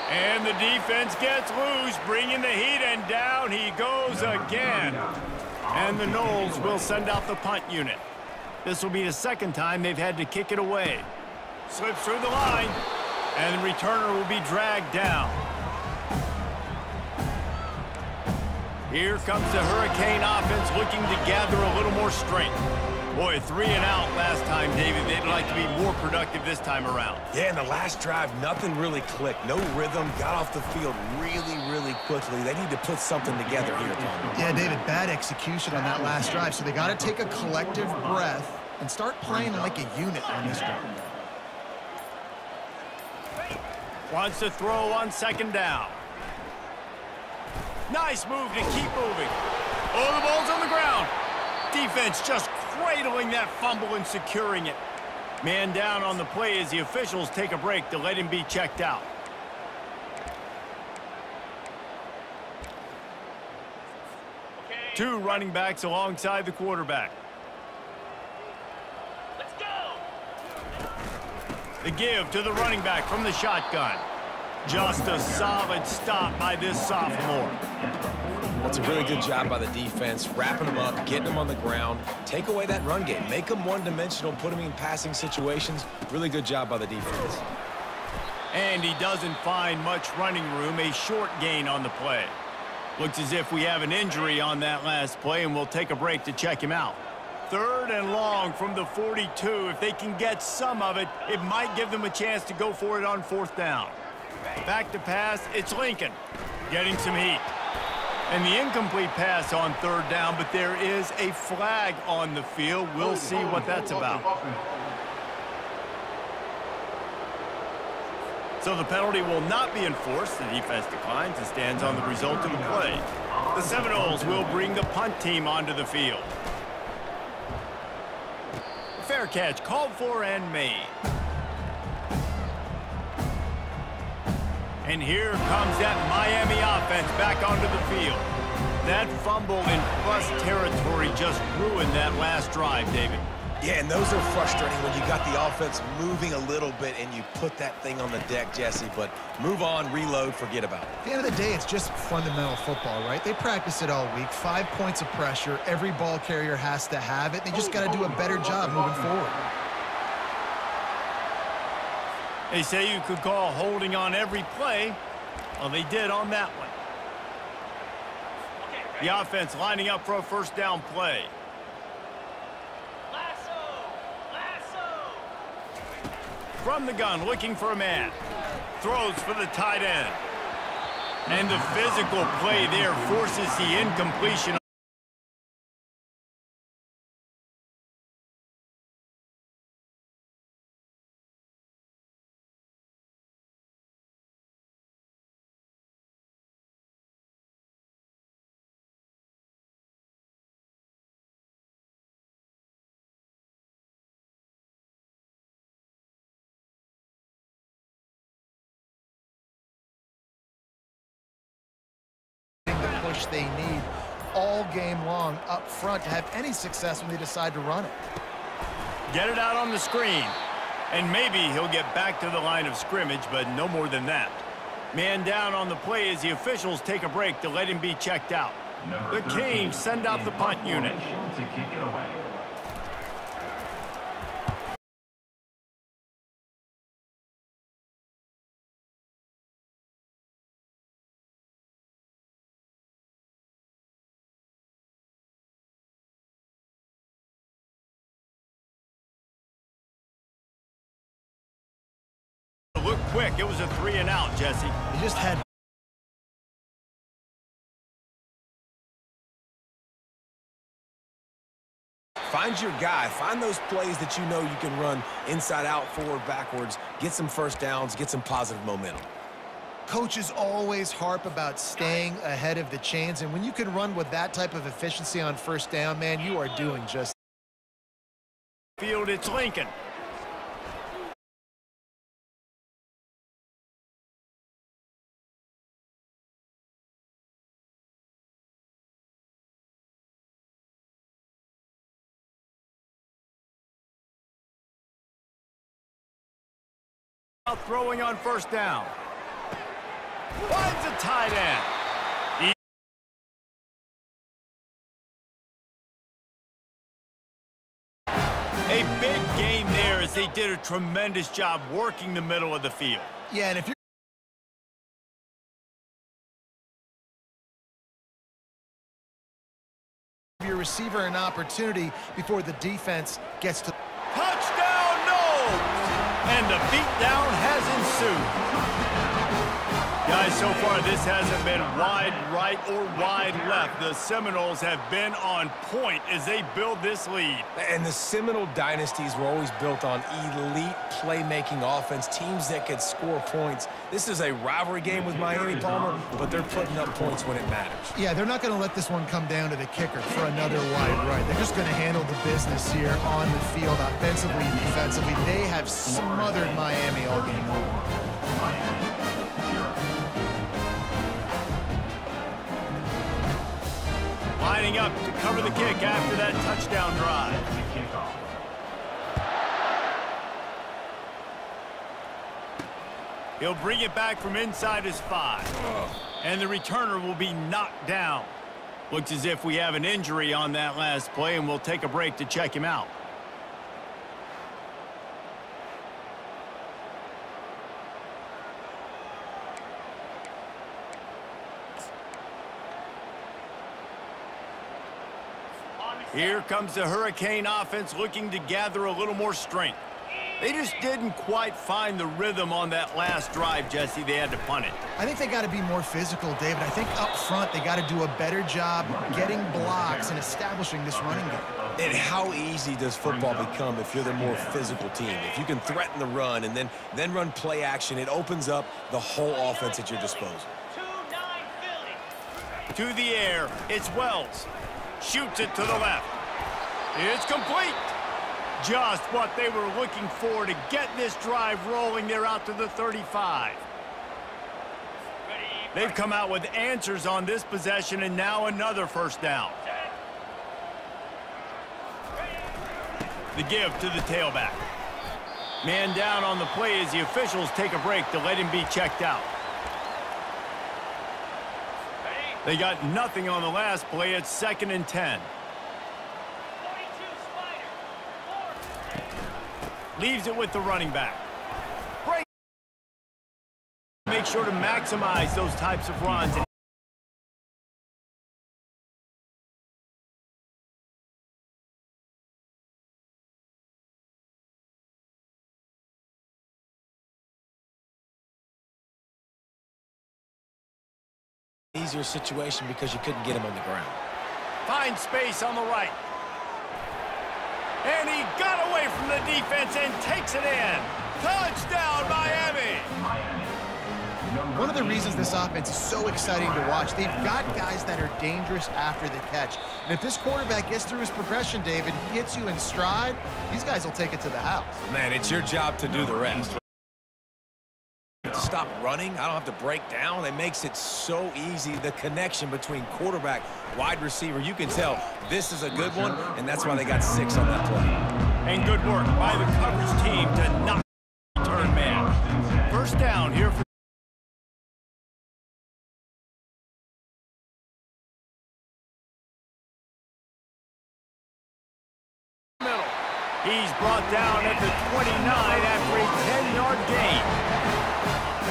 And the defense gets loose, bringing the heat, and down he goes again. And the Noles will send out the punt unit. This will be the 2nd time they've had to kick it away. Slips through the line, and the returner will be dragged down. Here comes the Hurricane offense looking to gather a little more strength. Boy, 3 and out last time, David. They'd like to be more productive this time around. Yeah, in the last drive, nothing really clicked. No rhythm, got off the field really quickly. They need to put something together here, Tom. Yeah, David, bad execution on that last drive, so they got to take a collective breath and start playing like a unit on this one. Wants to throw on 2nd down. Nice move to keep moving. Oh, the ball's on the ground. Defense just cradling that fumble and securing it. Man down on the play as the officials take a break to let him be checked out. Okay. 2 running backs alongside the quarterback. Let's go. The give to the running back from the shotgun. Just a solid stop by this sophomore. That's a really good job by the defense, wrapping them up, getting them on the ground, take away that run game, make them one-dimensional, put them in passing situations. Really good job by the defense. And he doesn't find much running room, a short gain on the play. Looks as if we have an injury on that last play, and we'll take a break to check him out. 3rd and long from the 42. If they can get some of it, it might give them a chance to go for it on 4th down. Back to pass, it's Lincoln getting some heat. And the incomplete pass on 3rd down, but there is a flag on the field. We'll see what that's about. So the penalty will not be enforced. The defense declines and stands on the result of the play. The Seminoles will bring the punt team onto the field. Fair catch called for and made. And here comes that Miami offense back onto the field. That fumble in plus territory just ruined that last drive, David. Yeah, and those are frustrating when you got the offense moving a little bit and you put that thing on the deck, Jesse, but move on, reload, forget about it. At the end of the day, it's just fundamental football, right? They practice it all week. 5 points of pressure. Every ball carrier has to have it. They just got to do a better job moving forward. They say you could call holding on every play. Well, they did on that one. The offense lining up for a first down play. From the gun, looking for a man. Throws for the tight end. And the physical play there forces the incompletion. Push they need all game long up front to have any success when they decide to run it. Get it out on the screen. And maybe he'll get back to the line of scrimmage, but no more than that. Man down on the play as the officials take a break to let him be checked out. The Canes send out the punt unit. To kick it away. Look quick. It was a 3-and-out, Jesse. He just had Find your guy. Find those plays that you know you can run inside out, forward, backwards, get some first downs, get some positive momentum. coaches always harp about staying ahead of the chains, and when you can run with that type of efficiency on first down, man, you are doing just field. It's Lincoln. Throwing on first down. Finds a tight end. A big gain there as they did a tremendous job working the middle of the field. Yeah, and if you're your receiver an opportunity before the defense gets to Touchdown, no! And the beatdown has ensued. Guys, so far this hasn't been wide right or wide left. The Seminoles have been on point as they build this lead. And the Seminole dynasties were always built on elite playmaking offense, teams that could score points. This is a rivalry game with Miami, Palmer, but they're putting up points when it matters. Yeah, they're not going to let this one come down to the kicker for another wide right. They're just going to handle the business here on the field, offensively and defensively. They have smothered Miami all game long. Lining up to cover the kick after that touchdown drive. He'll bring it back from inside his 5. And the returner will be knocked down. Looks as if we have an injury on that last play, and we'll take a break to check him out. Here comes the Hurricane offense looking to gather a little more strength. They just didn't quite find the rhythm on that last drive, Jesse. They had to punt it. I think they got to be more physical, David. I think up front they got to do a better job getting blocks and establishing this running game. And how easy does football become if you're the more physical team? If you can threaten the run and then run play action, it opens up the whole offense at your disposal. 2-9 Philly. To the air, it's Wells. Shoots it to the left. It's complete. Just what they were looking for to get this drive rolling. They're out to the 35. They've come out with answers on this possession, and now another first down. The give to the tailback. Man down on the play as the officials take a break to let him be checked out. They got nothing on the last play. It's 2nd and 10. 42 Spider. Leaves it with the running back. sure to maximize those types of runs. Easier situation because you couldn't get him on the ground. Finds space on the right. And he got away from the defense and takes it in. Touchdown, Miami! One of the reasons this offense is so exciting to watch, they've got guys that are dangerous after the catch. And if this quarterback gets through his progression, David, he hits you in stride, these guys will take it to the house. Man, it's your job to do the rest. To stop running, I don't have to break down. It makes it so easy. The connection between quarterback, wide receiver, you can tell this is a good one, and that's why they got 6 on that play. And good work by the coverage team to knock the return man. First down here for middle. He's brought down at the 29 after a 10-yard gain.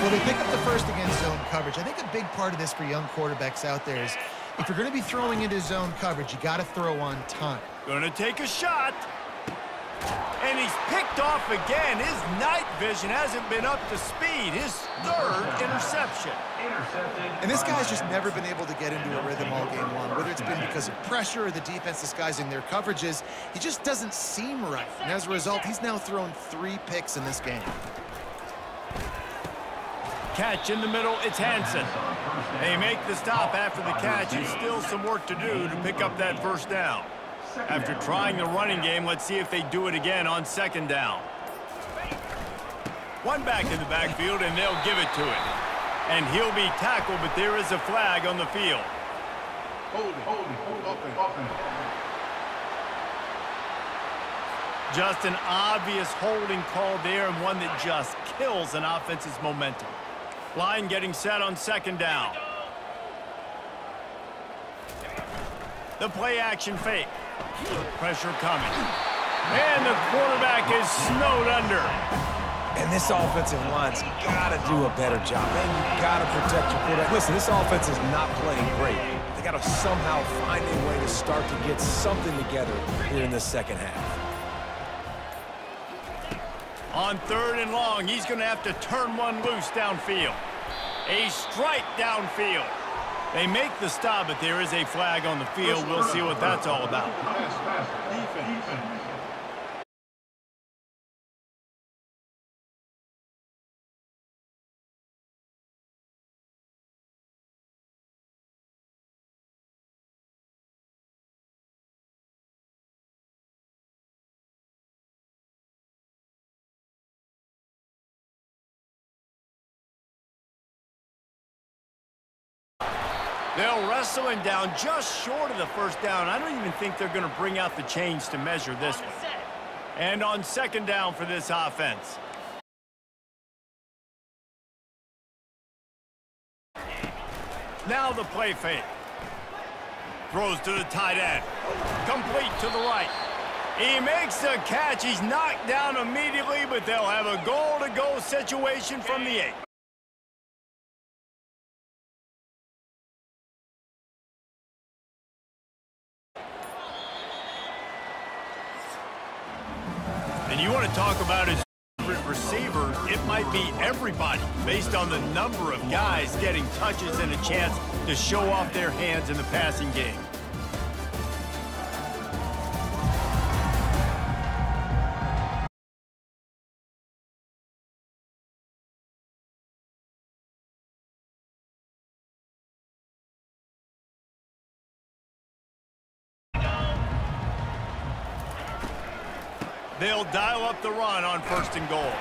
Well, they pick up the first against zone coverage. I think a big part of this for young quarterbacks out there is if you're going to be throwing into zone coverage, you got to throw on time. Gonna take a shot. And he's picked off again. His night vision hasn't been up to speed. His 3rd interception. And this guy's just never been able to get into a rhythm all game long, whether it's been because of pressure or the defense disguising their coverages. He just doesn't seem right. And as a result, he's now thrown 3 picks in this game. Catch in the middle, it's Hansen. They make the stop after the catch, and still some work to do to pick up that first down. After trying the running game, let's see if they do it again on 2nd down. One back in the backfield, and they'll give it to him. And he'll be tackled, but there is a flag on the field. Hold open. Just an obvious holding call there, and one that just kills an offense's momentum. Line getting set on 2nd down. The play action fake. Pressure coming. And the quarterback is snowed under. And this offensive line's got to do a better job. Man, you got to protect your quarterback. Listen, this offense is not playing great. They got to somehow find a way to start to get something together here in the 2nd half. On 3rd and long, he's going to have to turn one loose downfield. A strike downfield. They make the stop, but there is a flag on the field. We'll see what that's all about. Defense. They'll wrestle him down just short of the first down. I don't even think they're going to bring out the chains to measure this one. And on 2nd down for this offense. Now the play fake. Throws to the tight end. Complete to the right. He makes the catch. He's knocked down immediately, but they'll have a goal-to-go situation from the 8. And you want to talk about his favorite receiver, it might be everybody based on the number of guys getting touches and a chance to show off their hands in the passing game. They'll dial up the run on 1st and goal.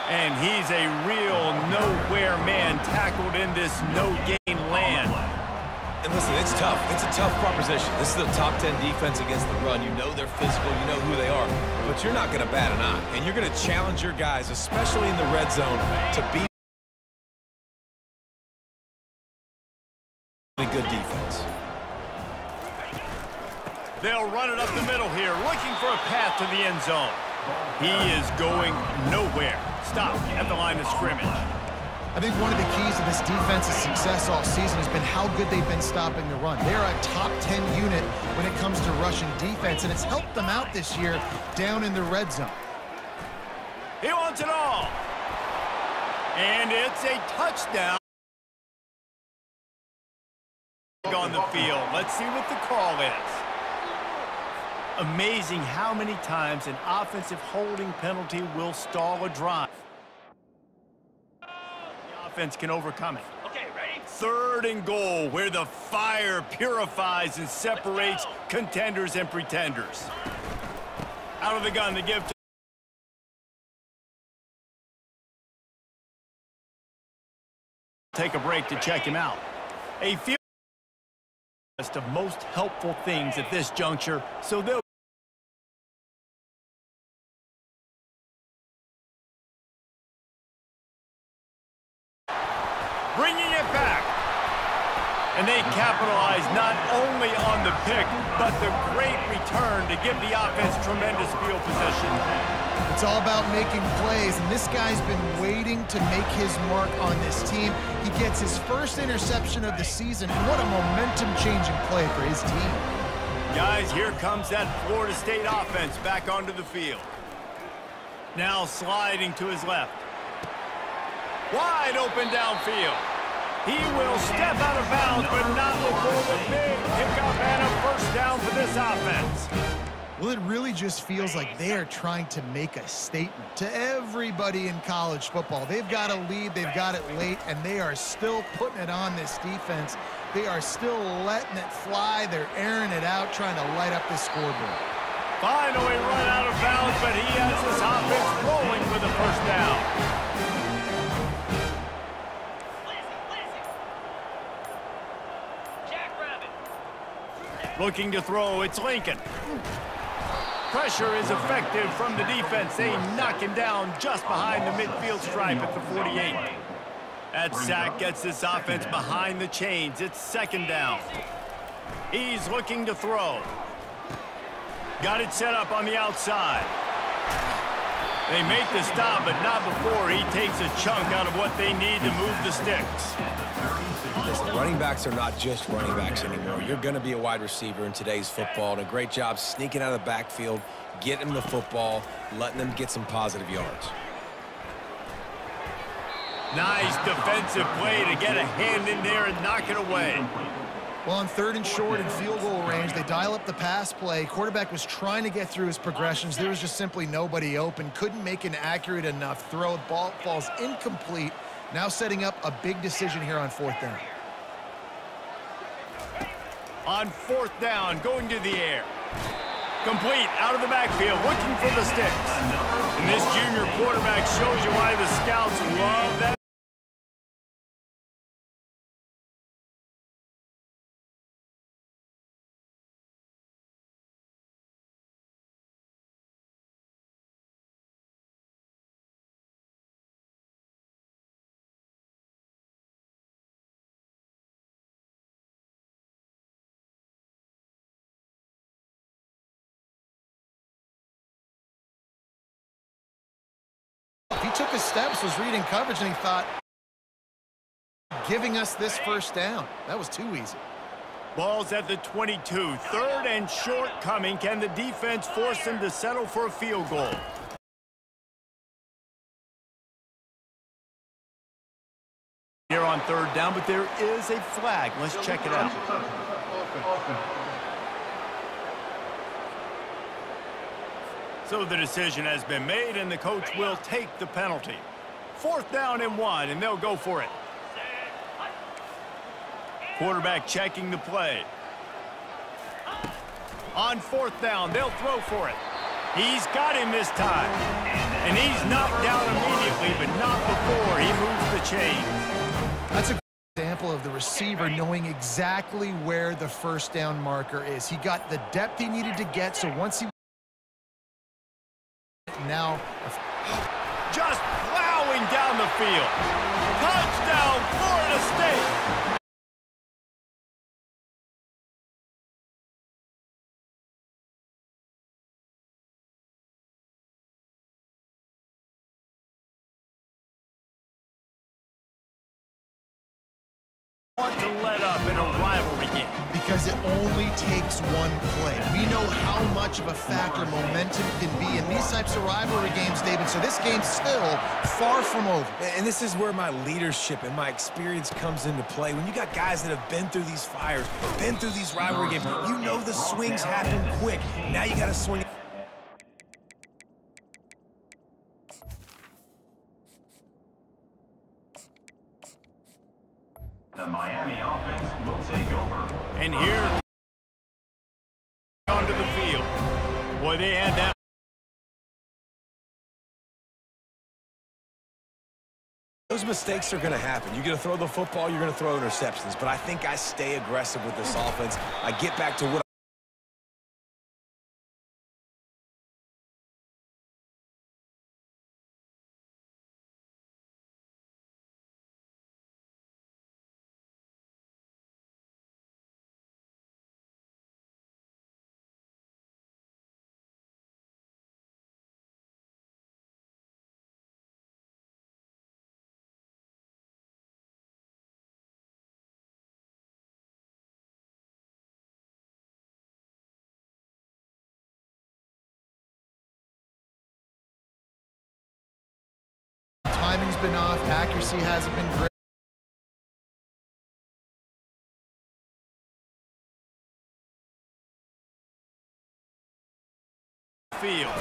And he's a real nowhere man tackled in this no-gain land. And listen, it's tough. It's a tough proposition. This is the top 10 defense against the run. You know they're physical. You know who they are. But you're not going to bat an eye. And you're going to challenge your guys, especially in the red zone, to be a good defense. They'll run it up the middle here, looking for a path to the end zone. He is going nowhere. Stop at the line of scrimmage. I think one of the keys to this defense's success all season has been how good they've been stopping the run. They're a top 10 unit when it comes to rushing defense, and it's helped them out this year down in the red zone. He wants it all. And it's a touchdown on the field. Let's see what the call is. Amazing how many times an offensive holding penalty will stall a drive. The offense can overcome it. Okay, ready? 3rd and goal, where the fire purifies and separates contenders and pretenders. Out of the gun, the give to take a break to check him out. A few of most helpful things at this juncture, so they'll bringing it back. And they capitalize not only on the pick, but the great return to give the offense tremendous field position. It's all about making plays, and this guy's been waiting to make his mark on this team. He gets his first interception of the season, and what a momentum-changing play for his team. Guys, here comes that Florida State offense back onto the field. Now sliding to his left. Wide open downfield. He will step out of bounds, but not before the big pickup and a first down for this offense. Well, it really just feels like they are trying to make a statement to everybody in college football. They've got a lead, they've got it late, and they are still putting it on this defense. They are still letting it fly. They're airing it out, trying to light up the scoreboard. Finally run out of bounds, but he has this offense rolling with a first down. Looking to throw, it's Lincoln. Pressure is effective from the defense. They knock him down just behind the midfield stripe at the 48. That sack gets this offense behind the chains. It's 2nd down. He's looking to throw. Got it set up on the outside. They make the stop, but not before he takes a chunk out of what they need to move the sticks. Listen, running backs are not just running backs anymore. You're going to be a wide receiver in today's football, and a great job sneaking out of the backfield, getting them the football, letting them get some positive yards. Nice defensive play to get a hand in there and knock it away. Well, on 3rd and short and field goal range, they dial up the pass play. Quarterback was trying to get through his progressions. There was just simply nobody open. Couldn't make an accurate enough throw. The ball falls incomplete. Now setting up a big decision here on 4th down. On 4th down, going to the air. Complete, out of the backfield, looking for the sticks. And this junior quarterback shows you why the scouts love that. He took his steps, was reading coverage, and he thought, giving us this first down. That was too easy. Ball's at the 22. 3rd and short coming. Can the defense force them to settle for a field goal? Here on 3rd down, but there is a flag. Let's check it out. So the decision has been made, and the coach will take the penalty. 4th down and 1, and they'll go for it. Quarterback checking the play. On 4th down, they'll throw for it. He's got him this time. And he's knocked down immediately, but not before he moves the chains. That's a good example of the receiver knowing exactly where the first down marker is. He got the depth he needed to get, so once he now just plowing down the field. Touchdown, Florida State. Want to let up in a rivalry game. Because it only takes one play. We know how much of a factor momentum can be in these types of rivalry games, David, so this game's still far from over. And this is where my leadership and my experience comes into play. When you got guys that have been through these fires, been through these rivalry games, you know the swings happen quick. Now you got to swing. The Miami offense will take over. And here, onto the field. Boy, they had that. Those mistakes are going to happen. You're going to throw the football, you're going to throw interceptions. But I think I stay aggressive with this offense. I get back to what Timing's been off, accuracy hasn't been great. Field.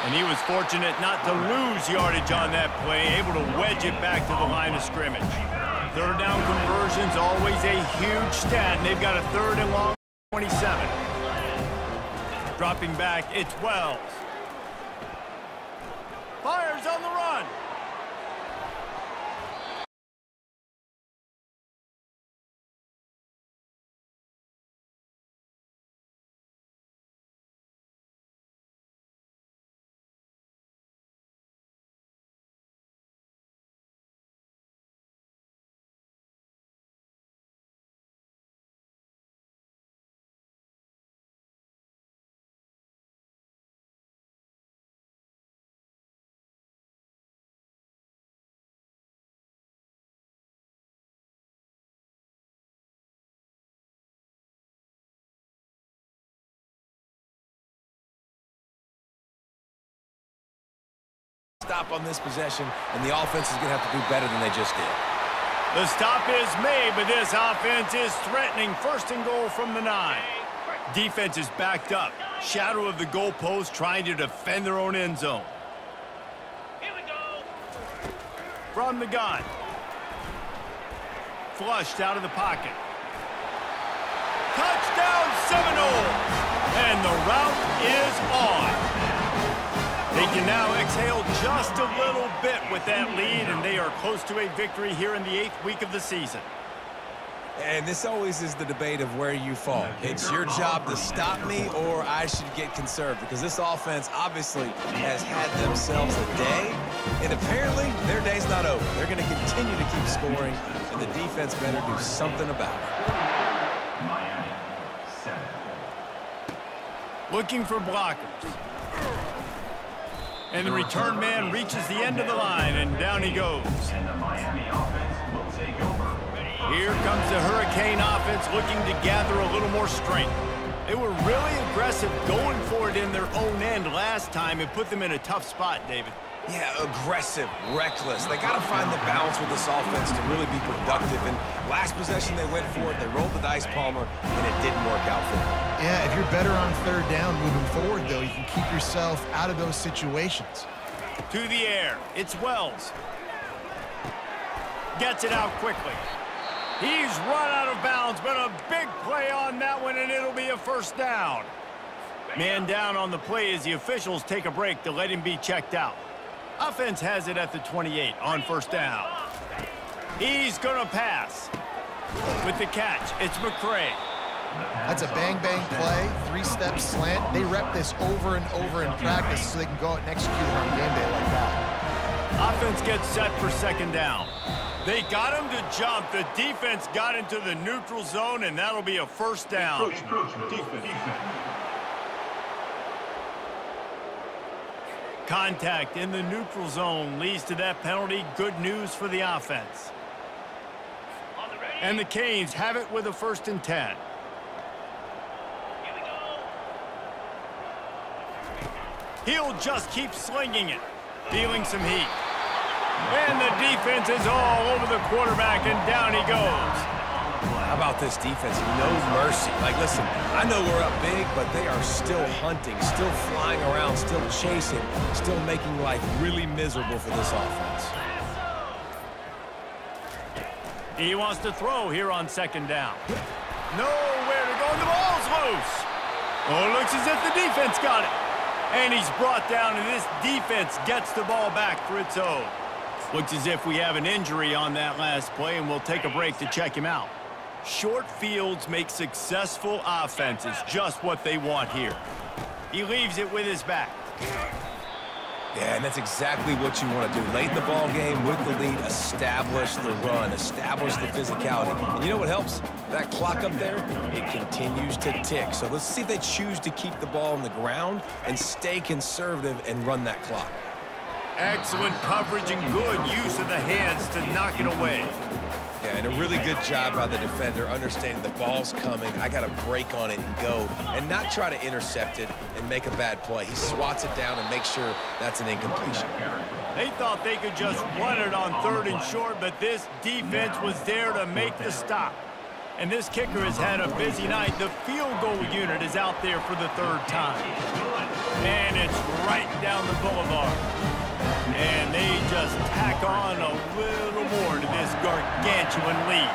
And he was fortunate not to lose yardage on that play, able to wedge it back to the line of scrimmage. Third down conversion's always a huge stat, and they've got a 3rd and long 27. Dropping back, it's Wells. Fires on the run. stop on this possession, and the offense is going to have to do better than they just did. The stop is made, but this offense is threatening. 1st and goal from the 9. Defense is backed up. Shadow of the goalpost, trying to defend their own end zone. Here we go. From the gun. Flushed out of the pocket. Touchdown Seminoles! And the route is on. They can now exhale just a little bit with that lead, and they are close to a victory here in the 8th week of the season. And this always is the debate of where you fall. It's your job to stop me, or I should get conserved, because this offense obviously has had themselves a day, and apparently their day's not over. They're going to continue to keep scoring, and the defense better do something about it. Miami, 7. Looking for blockers. And the return man reaches the end of the line, and down he goes. And the Miami offense will take over. Here comes the Hurricane offense looking to gather a little more strength. They were really aggressive going for it in their own end last time and put them in a tough spot, David. Yeah, aggressive, reckless. They got to find the balance with this offense to really be productive. And last possession, they went for it. They rolled the dice, Palmer, and it didn't work out for them. Yeah, if you're better on 3rd down moving forward, though, you can keep yourself out of those situations. To the air, it's Wells. Gets it out quickly. He's run out of bounds, but a big play on that one, and it'll be a 1st down. Man down on the play as the officials take a break to let him be checked out. Offense has it at the 28 on 1st down. He's going to pass. With the catch, it's McCray. That's a bang-bang play, 3-step slant. They rep this over and over in practice so they can go out and execute it on game day like that. Offense gets set for 2nd down. They got him to jump. The defense got into the neutral zone, and that'll be a 1st down. Defense. Contact in the neutral zone leads to that penalty. Good news for the offense. On the ready. And the Canes have it with a 1st and 10. Here we go. He'll just keep slinging it, feeling some heat. And the defense is all over the quarterback, and down he goes. How about this defense? No mercy. Like, listen, I know we're up big, but they are still hunting, still flying around, still chasing, still making life really miserable for this offense. He wants to throw here on 2nd down. Nowhere to go, and the ball's loose. Oh, it looks as if the defense got it. And he's brought down, and this defense gets the ball back for its own. Looks as if we have an injury on that last play, and we'll take a break to check him out. Short fields make successful offenses just what they want here. He leaves it with his back. Yeah, and that's exactly what you want to do. Late in the ball game with the lead, establish the run, establish the physicality. And you know what helps? That clock up there, it continues to tick. So let's see if they choose to keep the ball on the ground and stay conservative and run that clock. Excellent coverage and good use of the hands to knock it away. Yeah, and a really good job by the defender understanding the ball's coming. I got to break on it and go and not try to intercept it and make a bad play. He swats it down and makes sure that's an incompletion. They thought they could just run it on 3rd and short, but this defense was there to make the stop. And this kicker has had a busy night. The field goal unit is out there for the 3rd time. And it's right down the boulevard. And they just tack on a little more to this gargantuan lead.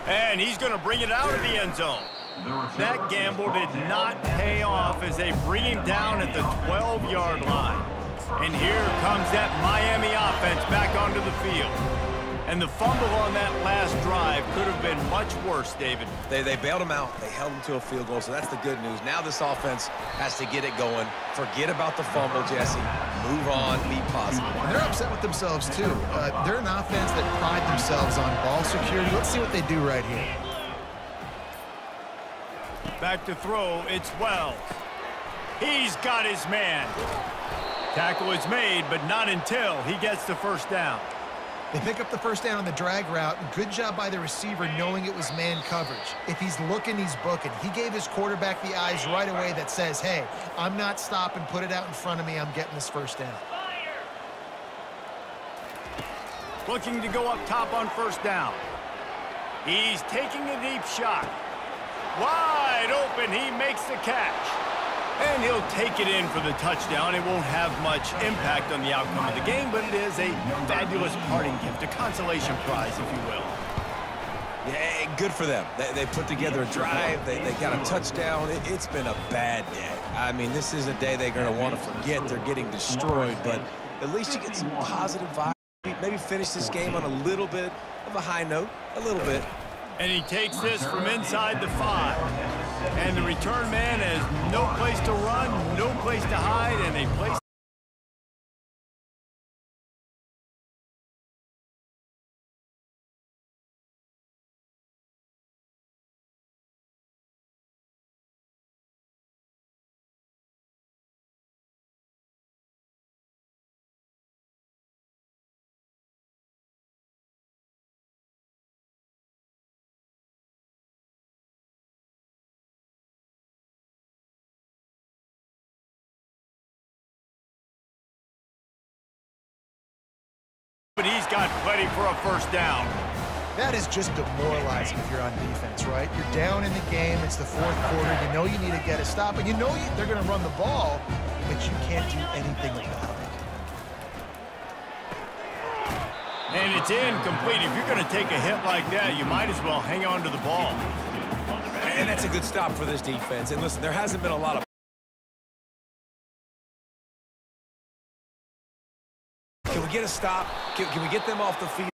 And he's going to bring it out of the end zone. That gamble did not pay off as they bring him down at the 12-yard line. And here comes that Miami offense back onto the field. And the fumble on that last drive could have been much worse, David. They bailed him out. They held him to a field goal, so that's the good news. Now this offense has to get it going. Forget about the fumble, Jesse. Move on, be positive. And they're upset with themselves, too. They're an offense that pride themselves on ball security. Let's see what they do right here. Back to throw, it's Wells. He's got his man. Tackle is made, but not until he gets the 1st down. They pick up the 1st down on the drag route. Good job by the receiver knowing it was man coverage. If he's looking, he's booking. He gave his quarterback the eyes right away that says, hey, I'm not stopping. Put it out in front of me. I'm getting this 1st down. Looking to go up top on 1st down. He's taking a deep shot. Wide open. He makes the catch. And he'll take it in for the touchdown. It won't have much impact on the outcome of the game, but it is a fabulous parting gift, a consolation prize, if you will. Yeah, good for them. They put together a drive. They got a touchdown. It's been a bad day. I mean, this is a day they're going to want to forget. They're getting destroyed, but at least you get some positive vibes. Maybe finish this game on a little bit of a high note, a little bit. And he takes this from inside the 5. And the return man has no place to run, no place to hide, and a place. But he's got plenty for a 1st down. That is just demoralizing if you're on defense, right? You're down in the game. It's the 4th quarter. You know you need to get a stop, and you know they're going to run the ball, but you can't do anything about it. And it's incomplete. If you're going to take a hit like that, you might as well hang on to the ball. And that's a good stop for this defense. And listen, there hasn't been a lot of. Can we get a stop? Can we get them off the field?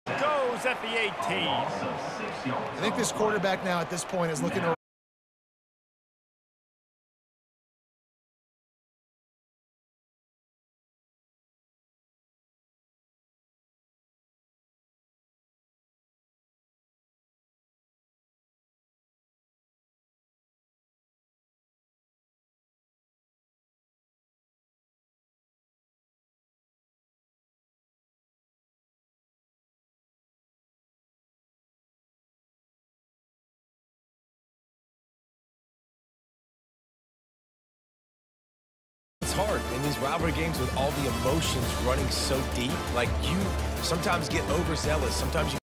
Goes at the 18. I think this quarterback now at this point is looking over. hard in these rivalry games with all the emotions running so deep. Like, you sometimes get overzealous. Sometimes you